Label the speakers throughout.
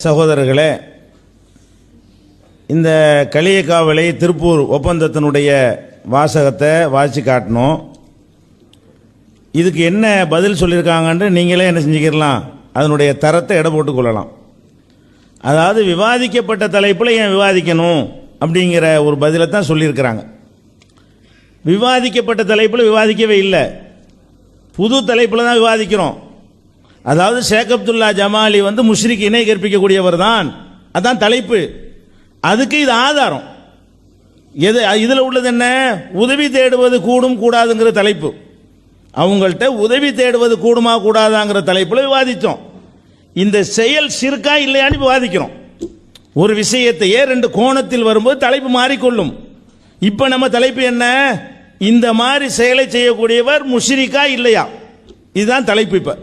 Speaker 1: சகோதரர்களே, இந்த களியக்காவிளை திருப்பூர் ஒப்பந்தத்தினுடைய வாசகத்தை வாசித்து காட்டணும். இதுக்கு என்ன பதில் சொல்லியிருக்காங்கன்னு நீங்களே என்ன செஞ்சுக்கிடலாம், அதனுடைய தரத்தை எடை போட்டு கொள்ளலாம். அதாவது விவாதிக்கப்பட்ட தலைப்பில் ஏன் விவாதிக்கணும் அப்படிங்கிற ஒரு பதிலை தான் சொல்லியிருக்கிறாங்க. விவாதிக்கப்பட்ட தலைப்பில் விவாதிக்கவே இல்லை, புது தலைப்பில் தான் விவாதிக்கிறோம். அதாவது ஷேக் அப்துல்லா ஜமாலி முஷ்ரிக் இணை கற்பிக்கக்கூடியவர் தான், அதான் தலைப்பு. அதுக்கு இது ஆதாரம். எது இதில் உள்ளது என்ன, உதவி தேடுவது கூடும் கூடாதுங்கிற தலைப்பு. அவங்கள்ட்ட உதவி தேடுவது கூடுமா கூடாதாங்கிற தலைப்பில் விவாதித்தோம். இந்த செயல் ஷிர்கா இல்லையான்னு விவாதிக்கிறோம். ஒரு விஷயத்தையே ரெண்டு கோணத்தில் வரும்போது தலைப்பு மாறிக்கொள்ளும். இப்போ நம்ம தலைப்பு என்ன, இந்த மாதிரி செயலை செய்யக்கூடியவர் முஷ்ரிக்கா இல்லையா, இதுதான் தலைப்பு. இப்போ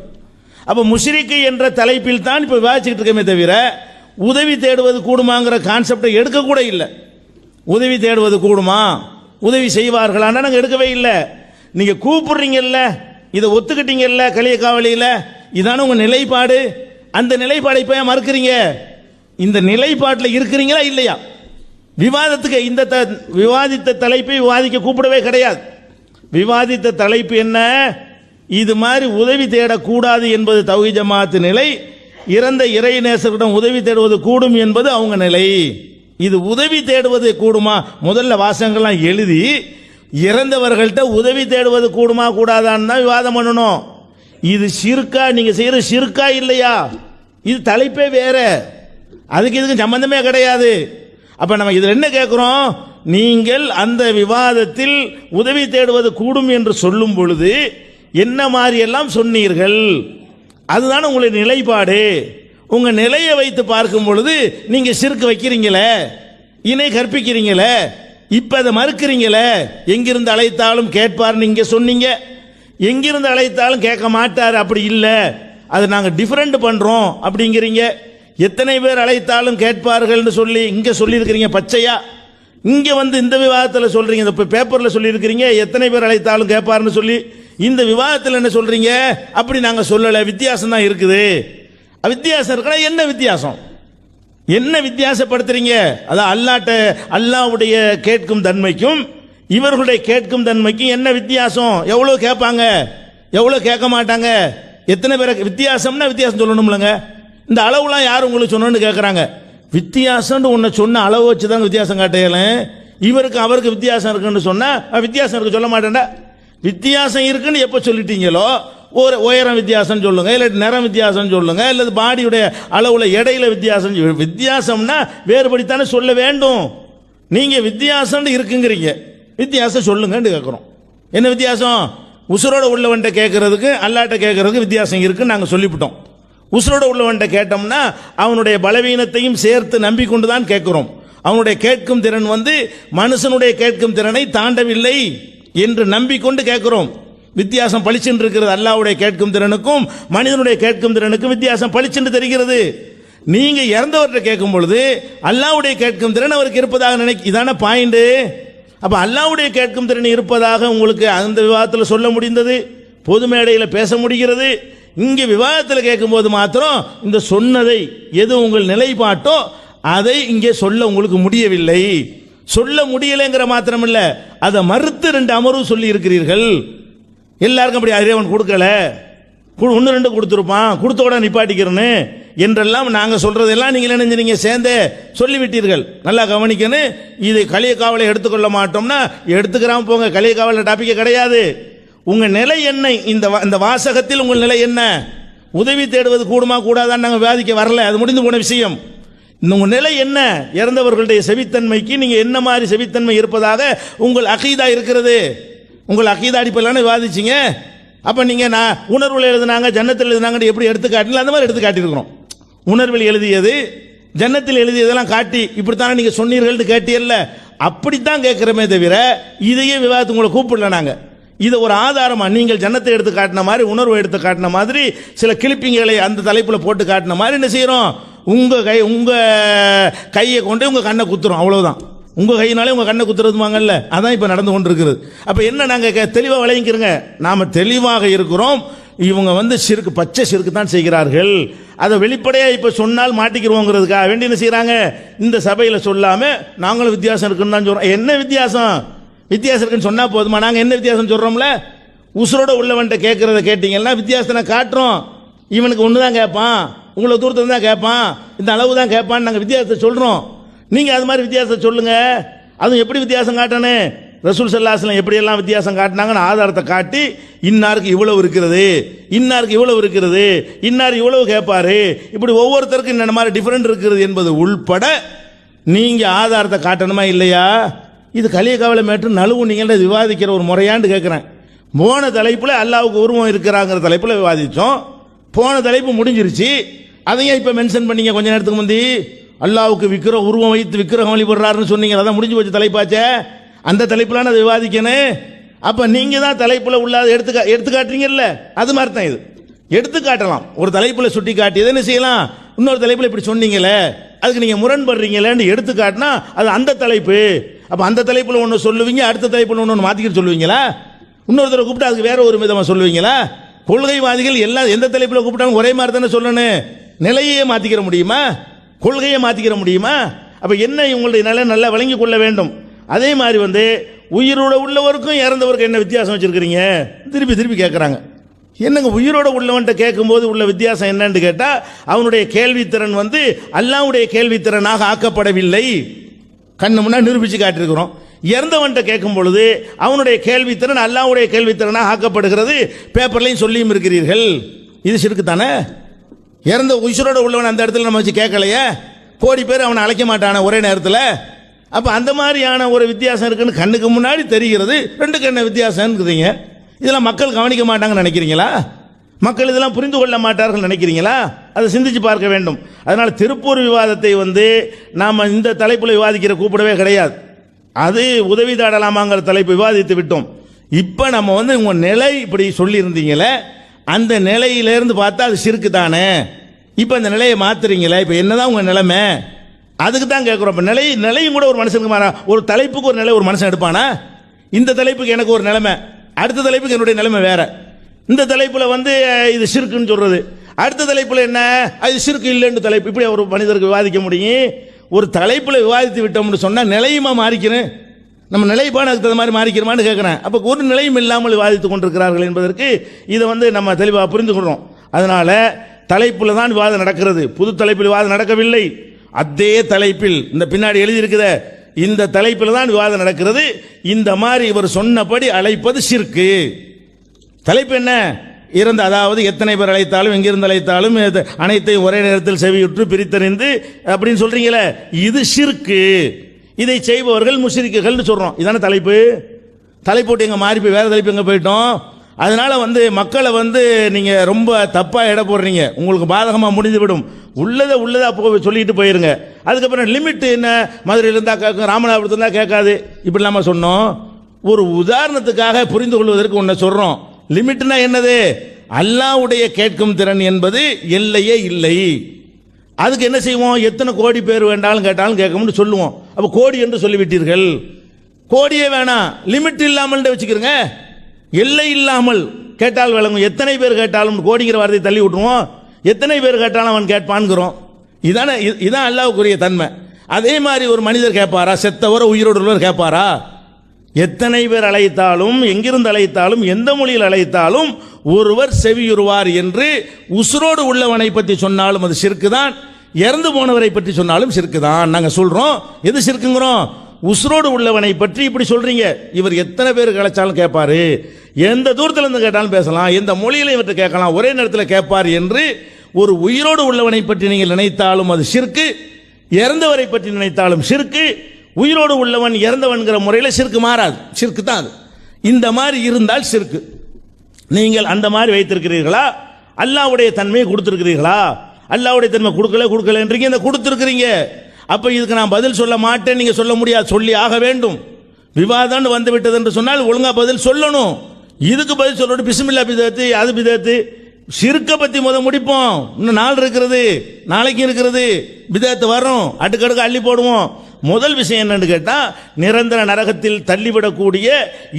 Speaker 1: அப்போ முஷ்ரிக்கு என்ற தலைப்பில் தான் இப்போ விவாதிச்சுக்கிட்டு இருக்கமே தவிர உதவி தேடுவது கூடுமாங்கிற கான்செப்டை எடுக்கக்கூட இல்லை. உதவி தேடுவது கூடுமா, உதவி செய்வார்களான்னா நாங்கள் எடுக்கவே இல்லை. நீங்கள் கூப்பிடுறீங்கல்ல, இதை ஒத்துக்கிட்டீங்கல்ல களியக்காவலியில், இதான உங்கள் நிலைப்பாடு. அந்த நிலைப்பாடை இப்போ ஏன் மறுக்கிறீங்க? இந்த நிலைப்பாட்டில் இருக்கிறீங்களா இல்லையா? விவாதத்துக்கு இந்த விவாதித்த தலைப்பை விவாதிக்க கூப்பிடவே கிடையாது. விவாதித்த தலைப்பு என்ன, இது மாதிரி உதவி தேடக்கூடாது என்பது தௌஹீத் ஜமாஅத் நிலை. இறந்த இறைநேசர்களிடம் உதவி தேடுவது கூடும் என்பது அவங்க நிலை. இது உதவி தேடுவது கூடுமா, முதல்ல வாசகங்கள்லாம் எழுதி இறந்தவர்கள்ட்ட உதவி தேடுவது கூடுமா கூடாதான்னு தான் விவாதம் பண்ணணும். இது ஷிர்கா, நீங்க செய்யற ஷிர்கா இல்லையா, இது தலைப்பே வேற, அதுக்கு இதுக்கு சம்பந்தமே கிடையாது. அப்ப நம்ம இதில் என்ன கேட்கிறோம், நீங்கள் அந்த விவாதத்தில் உதவி தேடுவது கூடும் என்று சொல்லும் பொழுது என்ன மாதிரி எல்லாம் சொன்னீர்கள், அதுதான் உங்களுடைய நிலைப்பாடு. உங்க நிலையை வைத்து பார்க்கும் பொழுது நீங்க ஷிர்க் வைக்கிறீங்களே, இணை கற்பிக்கிறீங்களே, இப்ப அதை மறுக்கிறீங்களே. எங்கிருந்து அழைத்தாலும் கேட்பார் நீங்க சொன்னீங்க, எங்கிருந்து அழைத்தாலும் கேட்க மாட்டார் அப்படி இல்லை, அது நாங்க டிஃபரெண்ட் பண்றோம் அப்படிங்கிறீங்க. எத்தனை பேர் அழைத்தாலும் கேட்பார்கள்னு சொல்லி இங்க சொல்லியிருக்கிறீங்க பச்சையா. இங்க இந்த விவாதத்தில் சொல்றீங்க, இந்த பேப்பர்ல சொல்லியிருக்கிறீங்க எத்தனை பேர் அழைத்தாலும் கேட்பார்னு சொல்லி. இந்த விவாதத்தில் என்ன சொல்றீங்க, அப்படி நாங்க சொல்லல, வித்தியாசம் தான் இருக்குது. வித்தியாசம் இருக்கா, என்ன வித்தியாசம், என்ன வித்தியாசப்படுத்துறீங்க? அதான் அல்லாஹ்வுடைய கேட்கும் தன்மைக்கும் இவர்களுடைய கேட்கும் தன்மைக்கும் என்ன வித்தியாசம்? எவ்வளவு கேட்பாங்க, எவ்வளவு கேட்க மாட்டாங்க, எத்தனை பேருக்கு வித்தியாசம்னா வித்தியாசம் சொல்லணும்லங்க. இந்த அளவுலாம் யார் உங்களுக்கு சொன்னு கேட்கறாங்க. வித்தியாசம் உன்னை சொன்ன அளவு வச்சு தாங்க வித்தியாசம் காட்டையில. இவருக்கு அவருக்கு வித்தியாசம் இருக்குன்னு சொன்னா வித்தியாசம் இருக்கு சொல்ல மாட்டேன்டா. வித்தியாசம் இருக்குன்னு எப்ப சொல்லிட்டீங்களோ, ஒரு உயரம் வித்தியாசம் சொல்லுங்க, இல்லை நிறம் வித்தியாசம் சொல்லுங்க, இல்லை பாடியுடைய அளவுல எடையில வித்தியாசம். வித்தியாசம்னா வேறுபடித்தானே சொல்ல வேண்டும். நீங்க வித்தியாசம் இருக்குங்கிறீங்க, வித்தியாசம் சொல்லுங்கன்னு கேட்கிறோம். என்ன வித்தியாசம்? உசுரோட உள்ளவன்ட்ட கேட்கறதுக்கு அல்லாட்ட கேட்கறதுக்கு வித்தியாசம் இருக்குன்னு நாங்கள் சொல்லிவிட்டோம். உசுரோட உள்ளவன்ட்ட கேட்டோம்னா அவனுடைய பலவீனத்தையும் சேர்த்து நம்பிக்கொண்டு தான் கேட்கிறோம். அவனுடைய கேட்கும் திறன் மனுஷனுடைய கேட்கும் திறனை தாண்டவில்லை என்று நம்பிக்கொண்டு கேட்கிறோம். வித்தியாசம் பளிச்சென்று இருக்கிறது. அல்லாஹ்வுடைய கேட்கும் திறனுக்கும் மனிதனுடைய கேட்கும் திறனுக்கும் வித்தியாசம் பளிச்சென்று தெரிகிறது. நீங்க இறந்தவர்கிட்ட கேட்கும் பொழுது அல்லாஹ்வுடைய கேட்கும் திறன் அவருக்கு இருப்பதாக இதான பாயிண்ட். அப்ப அல்லாஹ்வுடைய கேட்கும் திறன் இருப்பதாக உங்களுக்கு அந்த விவாதத்தில் சொல்ல முடிந்தது, பொது மேடையில் பேச முடிகிறது. இங்கே விவாதத்தில் கேட்கும்போது மாத்திரம் இந்த சொன்னதை எது உங்கள் நிலைப்பாட்டோ அதை இங்கே சொல்ல உங்களுக்கு முடியவில்லை. சொல்ல முடியலைங்கிற மாத்திரம் இல்ல, அதை மறுத்து 2 அமர்வு சொல்லி இருக்கிறீர்கள். எல்லாருக்கும் அப்படி இறைவன் கொடுக்கல, ஒன்று 2 கொடுத்துருப்பான், கொடுத்தோட நிப்பாட்டிக்கிறேன்னு என்றெல்லாம் நாங்கள் சொல்றதெல்லாம் நீங்கள் நினைஞ்சீங்க சேர்ந்தே சொல்லிவிட்டீர்கள். நல்லா கவனிக்கணும். இது களியக்காவலை எடுத்துக்கொள்ள மாட்டோம்னா எடுத்துக்கிறாம போங்க, களியக்காவலை டாபிக் கிடையாது. உங்க நிலை என்ன, இந்த வாசகத்தில் உங்கள் நிலை என்ன? உதவி தேடுவது கூடுமா கூடாதான்னு நாங்கள் விவாதிக்க வரல, அது முடிந்து போன விஷயம். உங்க நிலை என்ன? இறந்தவர்களுடைய செவித்தன்மைக்கு நீங்க என்ன மாதிரி செவித்தன்மை இருப்பதாக உங்கள் அகீதா இருக்கிறது. உங்கள் அகீதா அடிப்படையிலான விவாதிச்சிங்க. அப்ப நீங்க நான் உணர்வில் எழுதினாங்க ஜன்னத்தில் எழுதினாங்க எப்படி எடுத்து காட்டல, அந்த மாதிரி எடுத்து காட்டியிருக்கிறோம். உணர்வில் எழுதியது ஜன்னத்தில் எழுதியதெல்லாம் காட்டி இப்படித்தானே நீங்க சொன்னீர்கள் கேட்டியல்ல, அப்படித்தான் கேட்கிறோமே தவிர இதையே விவாதத்துக்கு உங்களை கூப்பிடல. நாங்க இதை ஒரு ஆதாரமா நீங்கள் ஜன்னத்தை எடுத்து காட்டின மாதிரி உணர்வை எடுத்து காட்டின மாதிரி சில கிளிப்பிங்களை அந்த தலைப்புல போட்டு காட்டின மாதிரி என்ன செய்யறோம், உங்க கையை கொண்டு உங்க கண்ணை குத்துறோம், அவ்வளவுதான். உங்க கையினாலே உங்க கண்ணை குத்துறதுமாங்கல்ல, அதான் இப்ப நடந்து கொண்டிருக்கிறது. அப்ப என்ன, நாங்க தெளிவாக விளங்கிக்கிறோங்க, நாம தெளிவாக இருக்கிறோம். இவங்க வந்து சிறுக்கு பச்சை சிறுக்கு தான் செய்கிறார்கள். அதை வெளிப்படையாக இப்போ சொன்னால் மாட்டிக்கிறோங்கிறதுக்காக வேண்டி என்ன செய்கிறாங்க, இந்த சபையில் சொல்லாமல் நாங்களும் வித்தியாசம் இருக்குன்னு தான் சொல்கிறோம். என்ன வித்தியாசம் இருக்குன்னு சொன்னால் போதுமா? நாங்கள் என்ன வித்தியாசம் சொல்கிறோம்ல, உசுரோட உள்ளவன்ட்ட கேட்குறத கேட்டிங்கன்னா வித்தியாசத்தை காட்டுறோம். இவனுக்கு ஒன்று தான் கேட்பான், உங்களை தூரத்தில் தான் கேட்பான், இந்த அளவு தான் கேட்பான்னு நாங்கள் வித்தியாசத்தை சொல்கிறோம். நீங்கள் அது மாதிரி வித்தியாசத்தை சொல்லுங்கள். அதுவும் எப்படி வித்தியாசம் காட்டணும், ரசூல் ஸல்லல்லாஹு அலைஹி வஸல்லம் எப்படியெல்லாம் வித்தியாசம் காட்டினாங்கன்னு ஆதாரத்தை காட்டி, இன்னாருக்கு இவ்வளவு இருக்கிறது, இன்னாருக்கு இவ்வளவு இருக்கிறது, இன்னார் இவ்வளவு கேட்பாரு, இப்படி ஒவ்வொருத்தருக்கும் இந்த மாதிரி டிஃபரெண்ட் இருக்கிறது என்பது உள்பட நீங்கள் ஆதாரத்தை காட்டணுமா இல்லையா? இது கலியகாவல மேற்று நழுவு நீங்கள் விவாதிக்கிற ஒரு முறையாண்டு கேட்குறேன். போன தலைப்பில் அல்லாவுக்கு உருவம் இருக்கிறாங்கிற தலைப்பில் விவாதித்தோம். போன தலைப்பு முடிஞ்சிருச்சு. அதையும் இப்போ மென்ஷன் பண்ணீங்க கொஞ்ச நேரத்துக்கு முந்தி. அல்லாவுக்கு உருவம் வைத்து விக்கிரகம் வழிபடுறாருன்னு சொன்னீங்க. அதான் முடிஞ்சு போச்சு தலைப்பாச்சே. அந்த தலைப்பிலான அதை விவாதிக்கணும். அப்போ நீங்கள் தான் தலைப்பில் உள்ளாத எடுத்துக்காட்டுறீங்கல்ல, அது மாதிரி தான் இது. எடுத்துக்காட்டலாம். ஒரு தலைப்பில் சுட்டி காட்டியதை என்ன செய்யலாம், இன்னொரு தலைப்பில் இப்படி சொன்னீங்களே அதுக்கு நீங்கள் முரண்படுறீங்களேன்னு எடுத்துக்காட்டினா அது அந்த தலைப்பு. அப்போ அந்த தலைப்பில் ஒன்று சொல்லுவீங்க, அடுத்த தலைப்பில் ஒன்று மாற்றிக்கிட்டு சொல்லுவீங்களா? இன்னொருத்தரை கூப்பிட்டு அதுக்கு வேற ஒரு விதமாக சொல்லுவீங்களா? கொள்கைவாதிகள் எல்லாம் எந்த தலைப்பில் கூப்பிட்டாலும் ஒரே மாதிரி தானே சொல்லணும். நிலையே மாற்றிக்கிற முடியுமா, கொள்கையை மாற்றிக்கிற முடியுமா? அப்போ என்ன இவங்களுடைய நிலை நல்லா விளங்கி கொள்ள வேண்டும். அதே மாதிரி வந்து உயிரோட உள்ளவருக்கும் இறந்தவருக்கும் என்ன வித்தியாசம் வச்சிருக்கிறீங்க திருப்பி திருப்பி கேட்குறாங்க. என்னங்க உயிரோட உள்ளவன்ட்ட கேட்கும்போது உள்ள வித்தியாசம் என்னன்னு கேட்டால், அவனுடைய கேள்வித்திறன் வந்து அல்லாஹ்வுடைய கேள்வித்திறனாக ஆக்கப்படவில்லை. கண்ணு முன்னாடி நிரூபித்து காட்டியிருக்கிறோம். இறந்தவன்ட்ட கேட்கும் பொழுது அவனுடைய கேள்வித்திறன் அல்லாஹ்வுடைய கேள்வித்திறனாக ஆக்கப்படுகிறது. பேப்பர்லையும் சொல்லியும் இருக்கிறீர்கள். இது சிறுக்கு தானே. இறந்த உயிரோட உள்ளவன் அந்த இடத்துல நம்ம வச்சு கேட்கலையே, கோடி பேர் அவனை அழைக்க மாட்டான ஒரே நேரத்தில். அப்போ அந்த மாதிரியான ஒரு வித்தியாசம் இருக்குன்னு கண்ணுக்கு முன்னாடி தெரிகிறது. ரெண்டுக்கு என்ன வித்தியாசம் இருக்குதுங்க. இதெல்லாம் மக்கள் கவனிக்க மாட்டாங்கன்னு நினைக்கிறீங்களா? மக்கள் இதெல்லாம் புரிந்து கொள்ள மாட்டார்கள் நினைக்கிறீங்களா? அதை சிந்திச்சு பார்க்க வேண்டும். அதனால் திருப்பூர் விவாதத்தை வந்து நாம் இந்த தலைப்பில் விவாதிக்கிற கூப்பிடவே கிடையாது. அது உதவி தாடலாமாங்கிற தலைப்பு விவாதித்து விட்டோம். இப்போ நம்ம வந்து உங்கள் நிலை இப்படி சொல்லியிருந்தீங்களே, அந்த நிலையிலேருந்து பார்த்தா அது சிறுக்கு தானே. இப்போ அந்த நிலையை மாற்றுறீங்களே, இப்போ என்னதான் உங்கள் நிலைமை, அதுக்கு தான் கேட்குறோம். இப்போ நிலையும் கூட ஒரு மனுஷனுக்கு மாறா. ஒரு தலைப்புக்கு ஒரு நிலை ஒரு மனுஷன் எடுப்பானா? இந்த தலைப்புக்கு எனக்கு ஒரு நிலைமை, அடுத்த தலைப்புக்கு என்னுடைய நிலைமை வேற. இந்த தலைப்பில் வந்து இது சிறுக்குன்னு சொல்றது, அடுத்த தலைப்பில் என்ன அது சிறுக்கு இல்லைன்னு தலைப்பு. இப்படி ஒரு மனிதருக்கு விவாதிக்க முடியும்? ஒரு தலைப்பில் விவாதித்து விட்டோம்னு சொன்னால் நிலையுமா மாறிக்கணும்? நம்ம நிலைப்பாடு அதுக்கு தகுந்த மாதிரி மாறிக்கிறோமான்னு கேட்குறேன். அப்போ ஒரு நிலையும் இல்லாமல் விவாதித்து கொண்டிருக்கிறார்கள் என்பதற்கு இதை வந்து நம்ம தெளிவாக புரிந்து கொள்கிறோம். அதனால தலைப்பில் தான் விவாதம் நடக்கிறது, புது தலைப்பில் விவாதம் நடக்கவில்லை. அதே தலைப்பில் இந்த பின்னாடி எழுதியிருக்குத இந்த தலைப்பில் தான் விவாதம் நடக்கிறது. இந்த மாதிரி இவர் சொன்னபடி அழைப்பது ஷிர்க்கு. தலைப்பு என்ன? இறந்த, அதாவது எத்தனை பேர் அழைத்தாலும் எங்கிருந்து அழைத்தாலும் அனைத்தையும் ஒரே நேரத்தில் செவியுற்று பிரித்தறிந்து அப்படின்னு சொல்றீங்களே, இது ஷிர்க்கு. இதை செய்பவர்கள் முஷ்ரிக்குகள்னு சொல்றோம். இதான தலைப்பு. தலைப்போட்டு எங்க மாறி போய் வேற தலைப்பு எங்க போயிட்டோம். அதனால வந்து மக்களை வந்து நீங்க ரொம்ப தப்பா எடை போடுறீங்க. உங்களுக்கு பாதகமா முடிந்து விடும். உள்ளதை அப்போ சொல்லிட்டு போயிருங்க. அதுக்கப்புறம் லிமிட் என்ன, மதுரையில் இருந்தா கேட்கும், ராமநாதபுரத்தில் இருந்தா கேட்காது, இப்படி இல்லாம சொன்னோம். ஒரு உதாரணத்துக்காக புரிந்து கொள்வதற்கு ஒன்றை சொல்றோம். லிமிட்னா என்னது? அல்லாஹ்வுடைய கேட்கும் திறன் என்பது எல்லையே இல்லை. அதுக்கு என்ன செய்வோம்? எத்தனை கோடி பேர் வேண்டாலும் கேட்டாலும் கேட்கும்னு சொல்லுவோம். அப்போ கோடி என்று சொல்லிவிட்டீர்கள். கோடியே வேணாம், லிமிட் இல்லாமல் வச்சுக்கிறங்க. எல்லை இல்லாமல் கேட்டால் விளங்கும். எத்தனை பேர் கேட்டாலும் கோடிங்கிற வார்த்தையை தள்ளி விட்டுருவோம். எத்தனை பேர் கேட்டாலும் அவன் கேட்பான்கிறோம். இதான் அல்லாஹ்வுக்குரிய தன்மை. அதே மாதிரி ஒரு மனிதர் கேட்பாரா? செத்தவர உயிரோடு உள்ளவர் கேட்பாரா? எத்தனை பேர் அழைத்தாலும், எங்கிருந்து அழைத்தாலும், எந்த மொழியில் அழைத்தாலும் ஒருவர் செவியுறுவார் என்று உசுரோடு உள்ளவனை பற்றி சொன்னாலும் அது ஷிர்க்கு தான். இறந்து போனவரை பற்றி சொன்னாலும் ஷிர்க்கு தான். நாங்கள் சொல்றோம். எது ஷிர்க்குங்கிறோம்? உசுரோடு உள்ளவனை பற்றி இப்படி சொல்றீங்க. இவர் எத்தனை பேர் அழைச்சாலும் கேட்பாரு, எந்த தூரத்தில் இருந்து கேட்டாலும் பேசலாம், எந்த மொழியில இவற்றை கேட்கலாம், ஒரே நேரத்தில் கேட்பார் என்று ஒரு உயிரோடு உள்ளவனை பற்றி நீங்கள் நினைத்தாலும் அது ஷிர்க்கு. இறந்தவரை பற்றி நினைத்தாலும் ஷிர்க்கு. உயிரோடு உள்ளவன் இறந்தவன்கிற முறையில் ஷிர்க்கு மாறாது, ஷிர்க்கு தான் அது. இந்த மாதிரி இருந்தால் ஷிர்க்கு. நீங்கள் அந்த மாதிரி வைத்திருக்கிறீர்களா? அல்லாஹ்வுடைய தன்மையை கொடுத்திருக்கிறீர்களா? அல்லாஹ்வுடைய தன்மை கொடுக்கலன்றீங்க, இந்த கொடுத்திருக்கிறீங்க. அப்ப இதுக்கு நான் பதில் சொல்ல மாட்டேன் நீங்க சொல்ல முடியாது, சொல்லி ஆக வேண்டும். விவாதம் வந்து விட்டது என்று சொன்னால் ஒழுங்கா பதில் சொல்லணும். இதுக்கு பதில் சொல்லணும். பிஸ்மில்லா பிதத்து, அது பிதத்து. ஷிர்க்க பத்தி முடிப்போம். இன்னும் நாள் இருக்கிறது, நாளைக்கு இருக்கிறது. பிதத்து வரும், அடுக்கடுக்கு அள்ளி போடுவோம். முதல் விஷயம் என்னன்னு கேட்டால், நிரந்தர நரகத்தில் தள்ளிவிடக்கூடிய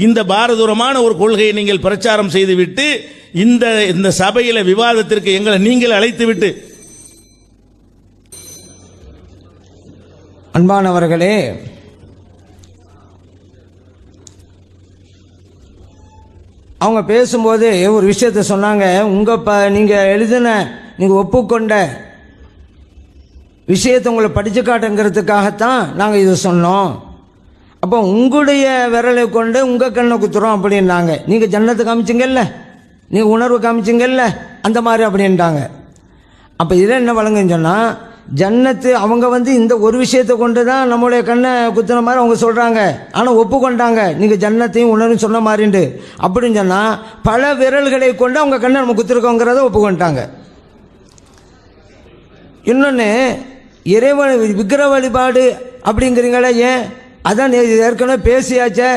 Speaker 1: இந்த பாரதூரமான ஒரு கொள்கையை நீங்கள் பிரச்சாரம் செய்துவிட்டு இந்த சபையில் விவாதத்திற்கு எங்களை நீங்கள் அழைத்துவிட்டு.
Speaker 2: அன்பானவர்களே, அவங்க பேசும்போது ஒரு விஷயத்தை சொன்னாங்க. நீங்கள் எழுதின, நீங்கள் ஒப்புக்கொண்ட விஷயத்தை உங்களை படித்து காட்டுங்கிறதுக்காகத்தான் நாங்கள் இதை சொன்னோம். அப்போ உங்களுடைய விரலை கொண்டு உங்கள் கண்ணை குத்துறோம் அப்படின்னாங்க. நீங்கள் ஜன்னத்தை காமிச்சிங்கல்ல, நீங்கள் உணர்வு காமிச்சிங்கல்ல, அந்த மாதிரி அப்படின்ட்டாங்க. அப்போ இதில் என்ன வழங்குன்னு சொன்னால், ஜன்னத்து அவங்க இந்த ஒரு விஷயத்தை கொண்டு தான் நம்மளுடைய கண்ணை குத்துன மாதிரி அவங்க சொல்கிறாங்க. ஆனால் ஒப்புக்கொண்டாங்க நீங்கள் ஜன்னத்தையும் உணர்வு சொன்ன மாதிரிண்டு. அப்படின்னு சொன்னால் பல விரல்களை கொண்டு அவங்க கண்ணை நம்ம குத்துருக்கோங்கிறத ஒப்புக்கொண்டாங்க. இன்னொன்று, இறைவன் விக்கிர வழிபாடு அப்படிங்கிறீங்களே, ஏன் அதான் ஏற்கனவே பேசியாச்சே,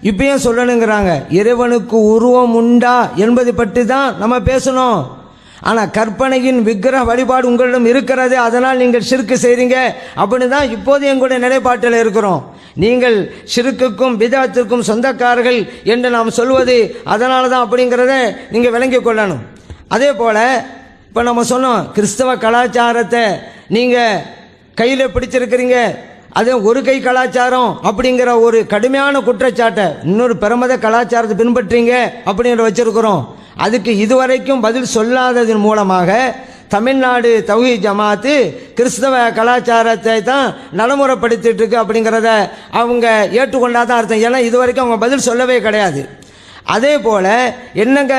Speaker 2: இப்பயும் சொல்லணுங்கிறாங்க. இறைவனுக்கு உருவம் உண்டா என்பதை பற்றி தான் நம்ம பேசணும். ஆனால் கற்பனையின் விக்கிரக வழிபாடு உங்களிடம் இருக்கிறது, அதனால் நீங்கள் ஷிர்க்கு செய்கிறீங்க அப்படின்னு தான் இப்போது எங்களுடைய நிலைப்பாட்டில் இருக்கிறோம். நீங்கள் ஷிர்க்குக்கும் பிதஅத்திற்கும் சொந்தக்காரர்கள் என்று நாம் சொல்வது அதனால தான் அப்படிங்கிறத நீங்கள் விளங்கி கொள்ளணும். அதே போல் இப்போ நம்ம சொன்னோம், கிறிஸ்தவ கலாச்சாரத்தை நீங்கள் கையில் பிடிச்சிருக்கிறீங்க, அது ஒரு கை கலாச்சாரம் அப்படிங்கிற ஒரு கடுமையான குற்றச்சாட்டை இன்னொரு பிரமத கலாச்சாரத்தை பின்பற்றீங்க அப்படிங்கிற வச்சிருக்கிறோம். அதுக்கு இதுவரைக்கும் பதில் சொல்லாததன் மூலமாக தமிழ்நாடு தௌஹீத் ஜமாத்து கிறிஸ்தவ கலாச்சாரத்தை தான் நடைமுறைப்படுத்திட்டு இருக்கு அப்படிங்கிறத அவங்க ஏற்றுக்கொண்டாதான் அர்த்தம். ஏன்னா இதுவரைக்கும் அவங்க பதில் சொல்லவே கிடையாது. அதே போல் என்னங்க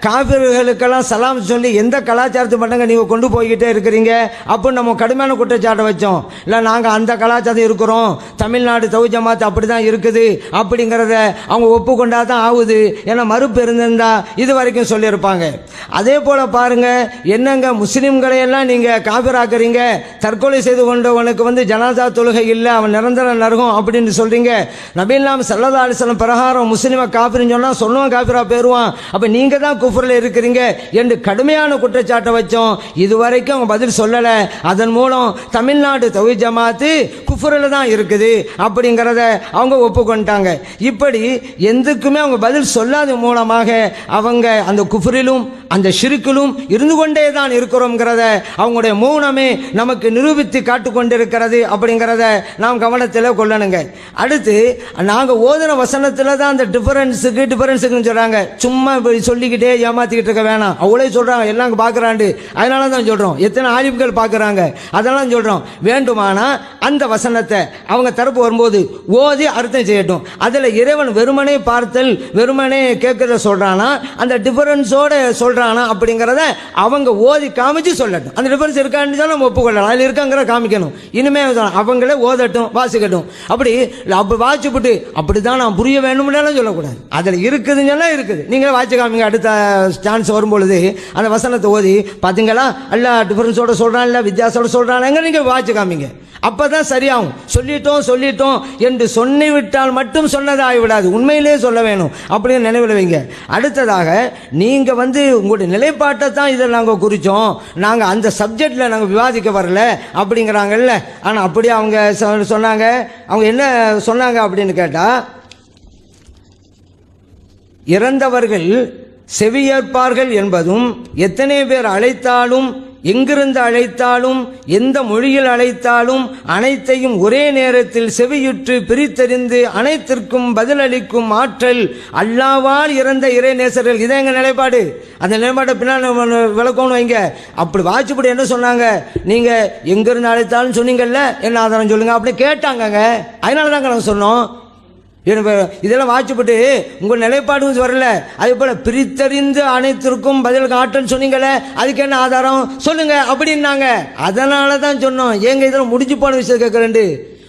Speaker 2: காபிர்களுக்கெல்லாம் சலாம் சொல்லி எந்த கலாச்சாரத்தை பண்ணங்க நீங்கள் கொண்டு போய்கிட்டே இருக்கிறீங்க அப்படின்னு நம்ம கடுமையான குற்றச்சாட்டை வச்சோம். இல்லை, நாங்கள் அந்த கலாச்சாரம் இருக்கிறோம், தமிழ்நாடு தௌஹீத் ஜமாத் அப்படி தான் இருக்குது அப்படிங்கிறத அவங்க ஒப்புக்கொண்டா தான் ஆகுது. ஏன்னா மறுப்பு இருந்திருந்தா இது வரைக்கும் சொல்லியிருப்பாங்க. அதே போல் பாருங்கள், என்னங்க முஸ்லீம்களையெல்லாம் நீங்கள் காபிராக்குறீங்க, தற்கொலை செய்து கொண்டவனுக்கு ஜனாசா தொழுகை இல்லை, அவன் நிரந்தர நரகம் அப்படின்னு சொல்கிறீங்க. நபிகள் ஸல்லல்லாஹு அலைஹி வஸல்லம் பிரகாரம் முஸ்லீமை காபிர்னு சொன்னால் சொன்னவன் காபிரா பேருவான், அப்போ நீங்கள் தான் குஃப்ரில் இருக்கிறீங்க என்று கடுமையான குற்றச்சாட்டை வச்சோம். இதுவரைக்கும் அவங்க பதில் சொல்லலை. அதன் மூலம் தமிழ்நாடு தௌஹீத் ஜமாத்து குஃப்ரில் தான் இருக்குது அப்படிங்கிறத அவங்க ஒப்புக்கொண்டாங்க. இப்படி எதுக்குமே அவங்க பதில் சொல்லாத மூலமாக அவங்க அந்த குஃப்ரிலும் அந்த ஷிர்கிலும் இருந்து கொண்டே தான் இருக்கிறோங்கிறத அவங்களுடைய மௌனமே நமக்கு நிரூபித்து காட்டு கொண்டிருக்கிறது அப்படிங்கிறத நாம் கவனத்தில் கொள்ளணுங்க. அடுத்து, நாங்கள் ஓதுன வசனத்தில் தான் அந்த டிஃபரன்ஸுக்கு சொல்றாங்க. சும்மா சொல்லிக்கிட்டே ஏமாத்திக்கிட்டு இருக்க வேணாம். அவளே சொல்றாங்க, எல்லாம் பார்க்கறாண்டு, அதனால தான் சொல்றோம். எத்தனை ஆலிம்கள் பார்க்கறாங்க, அதெல்லாம் சொல்றோம். வேண்டுமானா அந்த வசனத்தை அவங்க தரப்பு வரும்போது ஓதி அர்த்தம் செய்யட்டும். அதில் இறைவன் வெறுமனே பார்த்தல், வெறுமனே கேட்கறத சொல்றானா, அந்த டிஃபரன்ஸோட சொல்றானா அப்படிங்கிறத அவங்க ஓதி காமிச்சு சொல்லட்டும். அந்த டிஃபரன்ஸ் இருக்கான்னு தான் நம்ம ஒப்புக்கொள்ளலாம். அதில் இருக்காங்கிற காமிக்கணும். இனிமே அவங்களே ஓதட்டும், வாசிக்கட்டும். அப்படி வாசிப்புட்டு அப்படிதான் நான் புரிய வேணும்னு சொல்லக்கூடாது. அதில் இருக்குதுன்னு சொன்னா இருக்குது, நீங்க வாட்சி காமிங்க. அடுத்த சான்ஸ் வரும்பொழுது அந்த வசனத்தை ஓதி பார்த்தீங்களா, அல்லாஹ் டிஃபரன்ஸோட சொல்றான், இல்லை வித்தியாசோட சொல்றாங்க, நீங்க வாட்சி காமிங்க. அப்பதான் சரியாகும். சொல்லிட்டோம் என்று சொல்லிவிட்டால் மட்டும் சொன்னதாகி விடாது, உண்மையிலேயே சொல்ல வேணும் அப்படின்னு நினைவில் வைங்க. அடுத்ததாக, நீங்க உங்களுடைய நிலைப்பாட்டை தான் இதில் நாங்கள் குறித்தோம், நாங்கள் அந்த சப்ஜெக்டில் நாங்கள் விவாதிக்க வரல அப்படிங்கிறாங்கல்ல. ஆனால் அப்படியே அவங்க சொன்னாங்க. அவங்க என்ன சொன்னாங்க அப்படின்னு கேட்டால், இறந்தவர்கள் செவியேற்பார்கள் என்பதும், எத்தனை பேர் அழைத்தாலும், எங்கிருந்து அழைத்தாலும், எந்த மொழியில் அழைத்தாலும் அனைத்தையும் ஒரே நேரத்தில் செவியுற்று பிரித்தறிந்து அனைத்திற்கும் பதிலளிக்கும் ஆற்றல் அல்லாஹ்வால் இறந்த இறை நேசர்கள். இதான் எங்கள் நிலைப்பாடு. அந்த நிலைப்பாட்டை பின்னால் விளக்கணும் வைங்க. அப்படி வாட்சிப்படி என்ன சொன்னாங்க, நீங்கள் எங்கிருந்து அழைத்தாலும் சொன்னீங்கல்ல, என்ன ஆதாரம் சொல்லுங்க அப்படின்னு கேட்டாங்க. அதனால தாங்க நாங்கள் சொன்னோம். இதெல்லாம் வாட்சிப்பட்டு உங்கள் நிலைப்பாடு வரல. அதே போல பிரித்தறிந்து அனைத்திற்கும் பதில் ஆற்றல் சொன்னீங்களே, அதுக்கு என்ன ஆதாரம் சொல்லுங்க அப்படின்னாங்க. அதனால தான் சொன்னோம். ஏங்க இதெல்லாம் முடிஞ்சு போன விஷயம் கேட்குறேன்.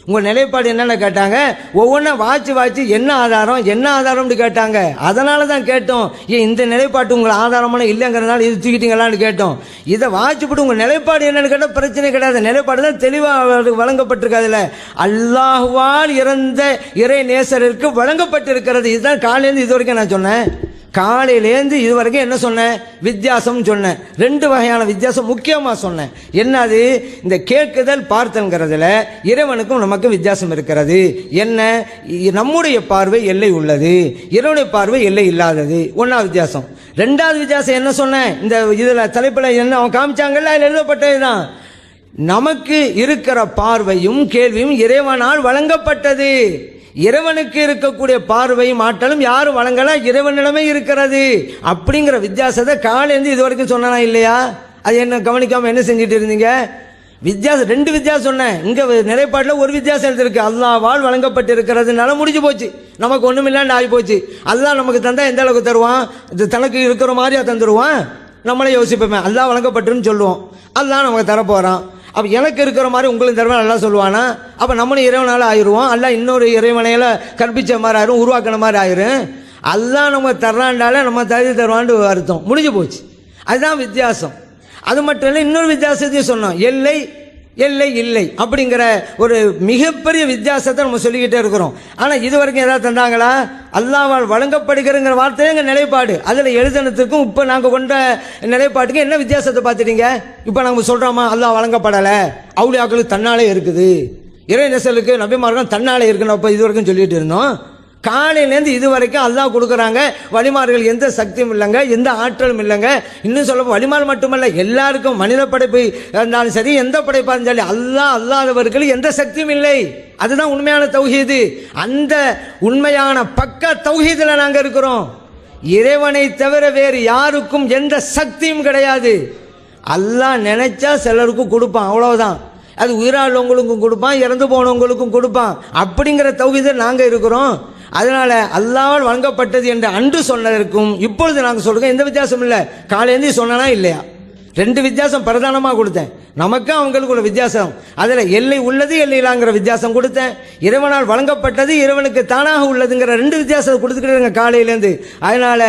Speaker 2: உங்கள் நிலைப்பாடு என்னென்ன கேட்டாங்க, ஒவ்வொன்றா வாட்சி என்ன ஆதாரம்னு கேட்டாங்க. அதனால தான் கேட்டோம், ஏன் இந்த நிலைப்பாட்டு உங்கள் ஆதாரமான இல்லைங்கிறதுனால இது தூக்கிட்டீங்களான்னு கேட்டோம். இதை வாட்சிப்பட்டு உங்கள் நிலைப்பாடு என்னன்னு கேட்டால் பிரச்சனை கிடையாது. நிலைப்பாடு தான் தெளிவாக வழங்கப்பட்டிருக்கு. அதில் அல்லாஹ்வால் இறந்த இறை நேசருக்கு வழங்கப்பட்டிருக்கிறது. இதுதான் காலையிலேருந்து இது வரைக்கும் நான் சொன்னேன். காலையிலேருந்து இது வரைக்கும் என்ன சொன்னேன்? வித்தியாசம் சொன்னேன். 2 வகையான வித்தியாசம் முக்கியமாக சொன்னேன். என்னது? இந்த கேட்குதல் பார்த்தல்ங்கிறதுல இறைவனுக்கும் நமக்கும் வித்தியாசம் இருக்கிறது. என்ன? நம்முடைய பார்வை எல்லை உள்ளது, இறைவனுடைய பார்வை எல்லை இல்லாதது. 1வது வித்தியாசம். 2வது வித்தியாசம் என்ன சொன்னேன்? இந்த இதில் தலைப்பில் என்ன அவன் காமிச்சாங்கல்ல, அதில் எழுதப்பட்டது தான். நமக்கு இருக்கிற பார்வையும் கேள்வியும் இறைவனால் வழங்கப்பட்டது. இறைவனுக்கு இருக்கக்கூடிய பார்வையும் ஆற்றலும் யாரும் வழங்கல, இறைவனிடமே இருக்கிறது. அப்படிங்கிற வித்தியாசத்தை காலையிலேருந்து இது வரைக்கும் சொன்னா இல்லையா? அது என்ன கவனிக்காம என்ன செஞ்சுட்டு இருந்தீங்க? வித்தியாசம் 2 வித்தியாசம் சொன்னேன். இங்க நிலைப்பாட்டில் ஒரு வித்தியாசம் எழுதிருக்கு. அல்லாஹ்வால் வழங்கப்பட்டு இருக்கிறதுனால முடிஞ்சு போச்சு, நமக்கு ஒண்ணுமில்லாண்டு ஆகி போச்சு. அல்லாஹ் நமக்கு தந்தா எந்த அளவுக்கு தருவான்? தனக்கு இருக்கிற மாதிரியா தந்துடுவான்? நம்மளே யோசிப்போமே. அல்லாஹ் வழங்கப்பட்டுன்னு சொல்லுவோம், அல்லாஹ் நமக்கு தரப்போறான். அப்போ எனக்கு இருக்கிற மாதிரி உங்களுக்கு தருவா நல்லா சொல்லுவானா? அப்போ நம்மளும் இறைவனால் ஆயிடுவோம். அல்லாஹ் இன்னொரு இறைவனையில கற்பிச்ச மாதிரி ஆயிரும், உருவாக்கின மாதிரி ஆயிரும். அல்லாஹ் நம்ம தர்றாண்டால நம்ம தருவான்னு அர்த்தம். முடிஞ்சு போச்சு. அதுதான் வித்தியாசம். அது மட்டும் இல்லை, இன்னொரு வித்தியாசத்தையும் சொன்னோம். எல்லை எல்லை இல்லை அப்படிங்கிற ஒரு மிகப்பெரிய வித்தியாசத்தை நம்ம சொல்லிக்கிட்டே இருக்கிறோம். ஆனால் இது வரைக்கும் ஏதாவது தந்தாங்களா? அல்லாஹ்வால் வழங்கப்படுகிறங்கிற வார்த்தையே எங்கள் நிலைப்பாடு. அதில் எழுதினத்துக்கும் இப்போ நாங்கள் கொண்ட நிலைப்பாட்டுக்கு என்ன வித்தியாசத்தை பார்த்துட்டீங்க? இப்போ நம்ம சொல்கிறோமா அல்லாஹ் வழங்கப்படலை, அவுலியாக்களுக்கு தன்னாலே இருக்குது, இறை நெசலுக்கு நபிமார்கள் தன்னாலே இருக்குன்னு அப்போ இது வரைக்கும் சொல்லிட்டு இருந்தோம். காலையிலேருந்து இது வரைக்கும் அல்லாஹ் கொடுக்குறாங்க. வழிமார்கள் எந்த சக்தியும் இல்லைங்க, எந்த ஆற்றலும் இல்லைங்க. இன்னும் சொல்ல வழிமாறு மட்டுமல்ல, எல்லாருக்கும் மனித படைப்பு இருந்தாலும் சரி, எந்த படைப்பாக இருந்தாலும் அல்லாஹ் அல்லாதவர்களுக்கு எந்த சக்தியும் இல்லை. அதுதான் உண்மையான தௌஹீது. அந்த உண்மையான பக்க தௌஹீதில் நாங்கள் இருக்கிறோம். இறைவனை தவிர வேறு யாருக்கும் எந்த சக்தியும் கிடையாது. அல்லாஹ் நினைச்சா சிலருக்கும் கொடுப்பான், அவ்வளவுதான். அது உயிராளவங்களுக்கும் கொடுப்பான், இறந்து போனவங்களுக்கும் கொடுப்பான். அப்படிங்கிற தௌஹீதில் நாங்கள் இருக்கிறோம். அதனால அல்லாஹ்வால் வழங்கப்பட்டது என்று அன்று சொன்னதற்கும் இப்பொழுது நாங்கள் சொல்றோம் எந்த வித்தியாசம் இல்லை. காலையிலேருந்து சொன்னா இல்லையா? 2 வித்தியாசம் பிரதானமாக கொடுத்தேன். நமக்கு அவங்களுக்கு ஒரு வித்தியாசம். அதில் எல்லை உள்ளது எல்லை இல்லாங்கிற வித்தியாசம் கொடுத்தேன். இறைவனால் வழங்கப்பட்டது இறைவனுக்கு தானாக உள்ளதுங்கிற 2 வித்தியாசத்தை கொடுத்துக்கிட்டு காலையிலேருந்து. அதனால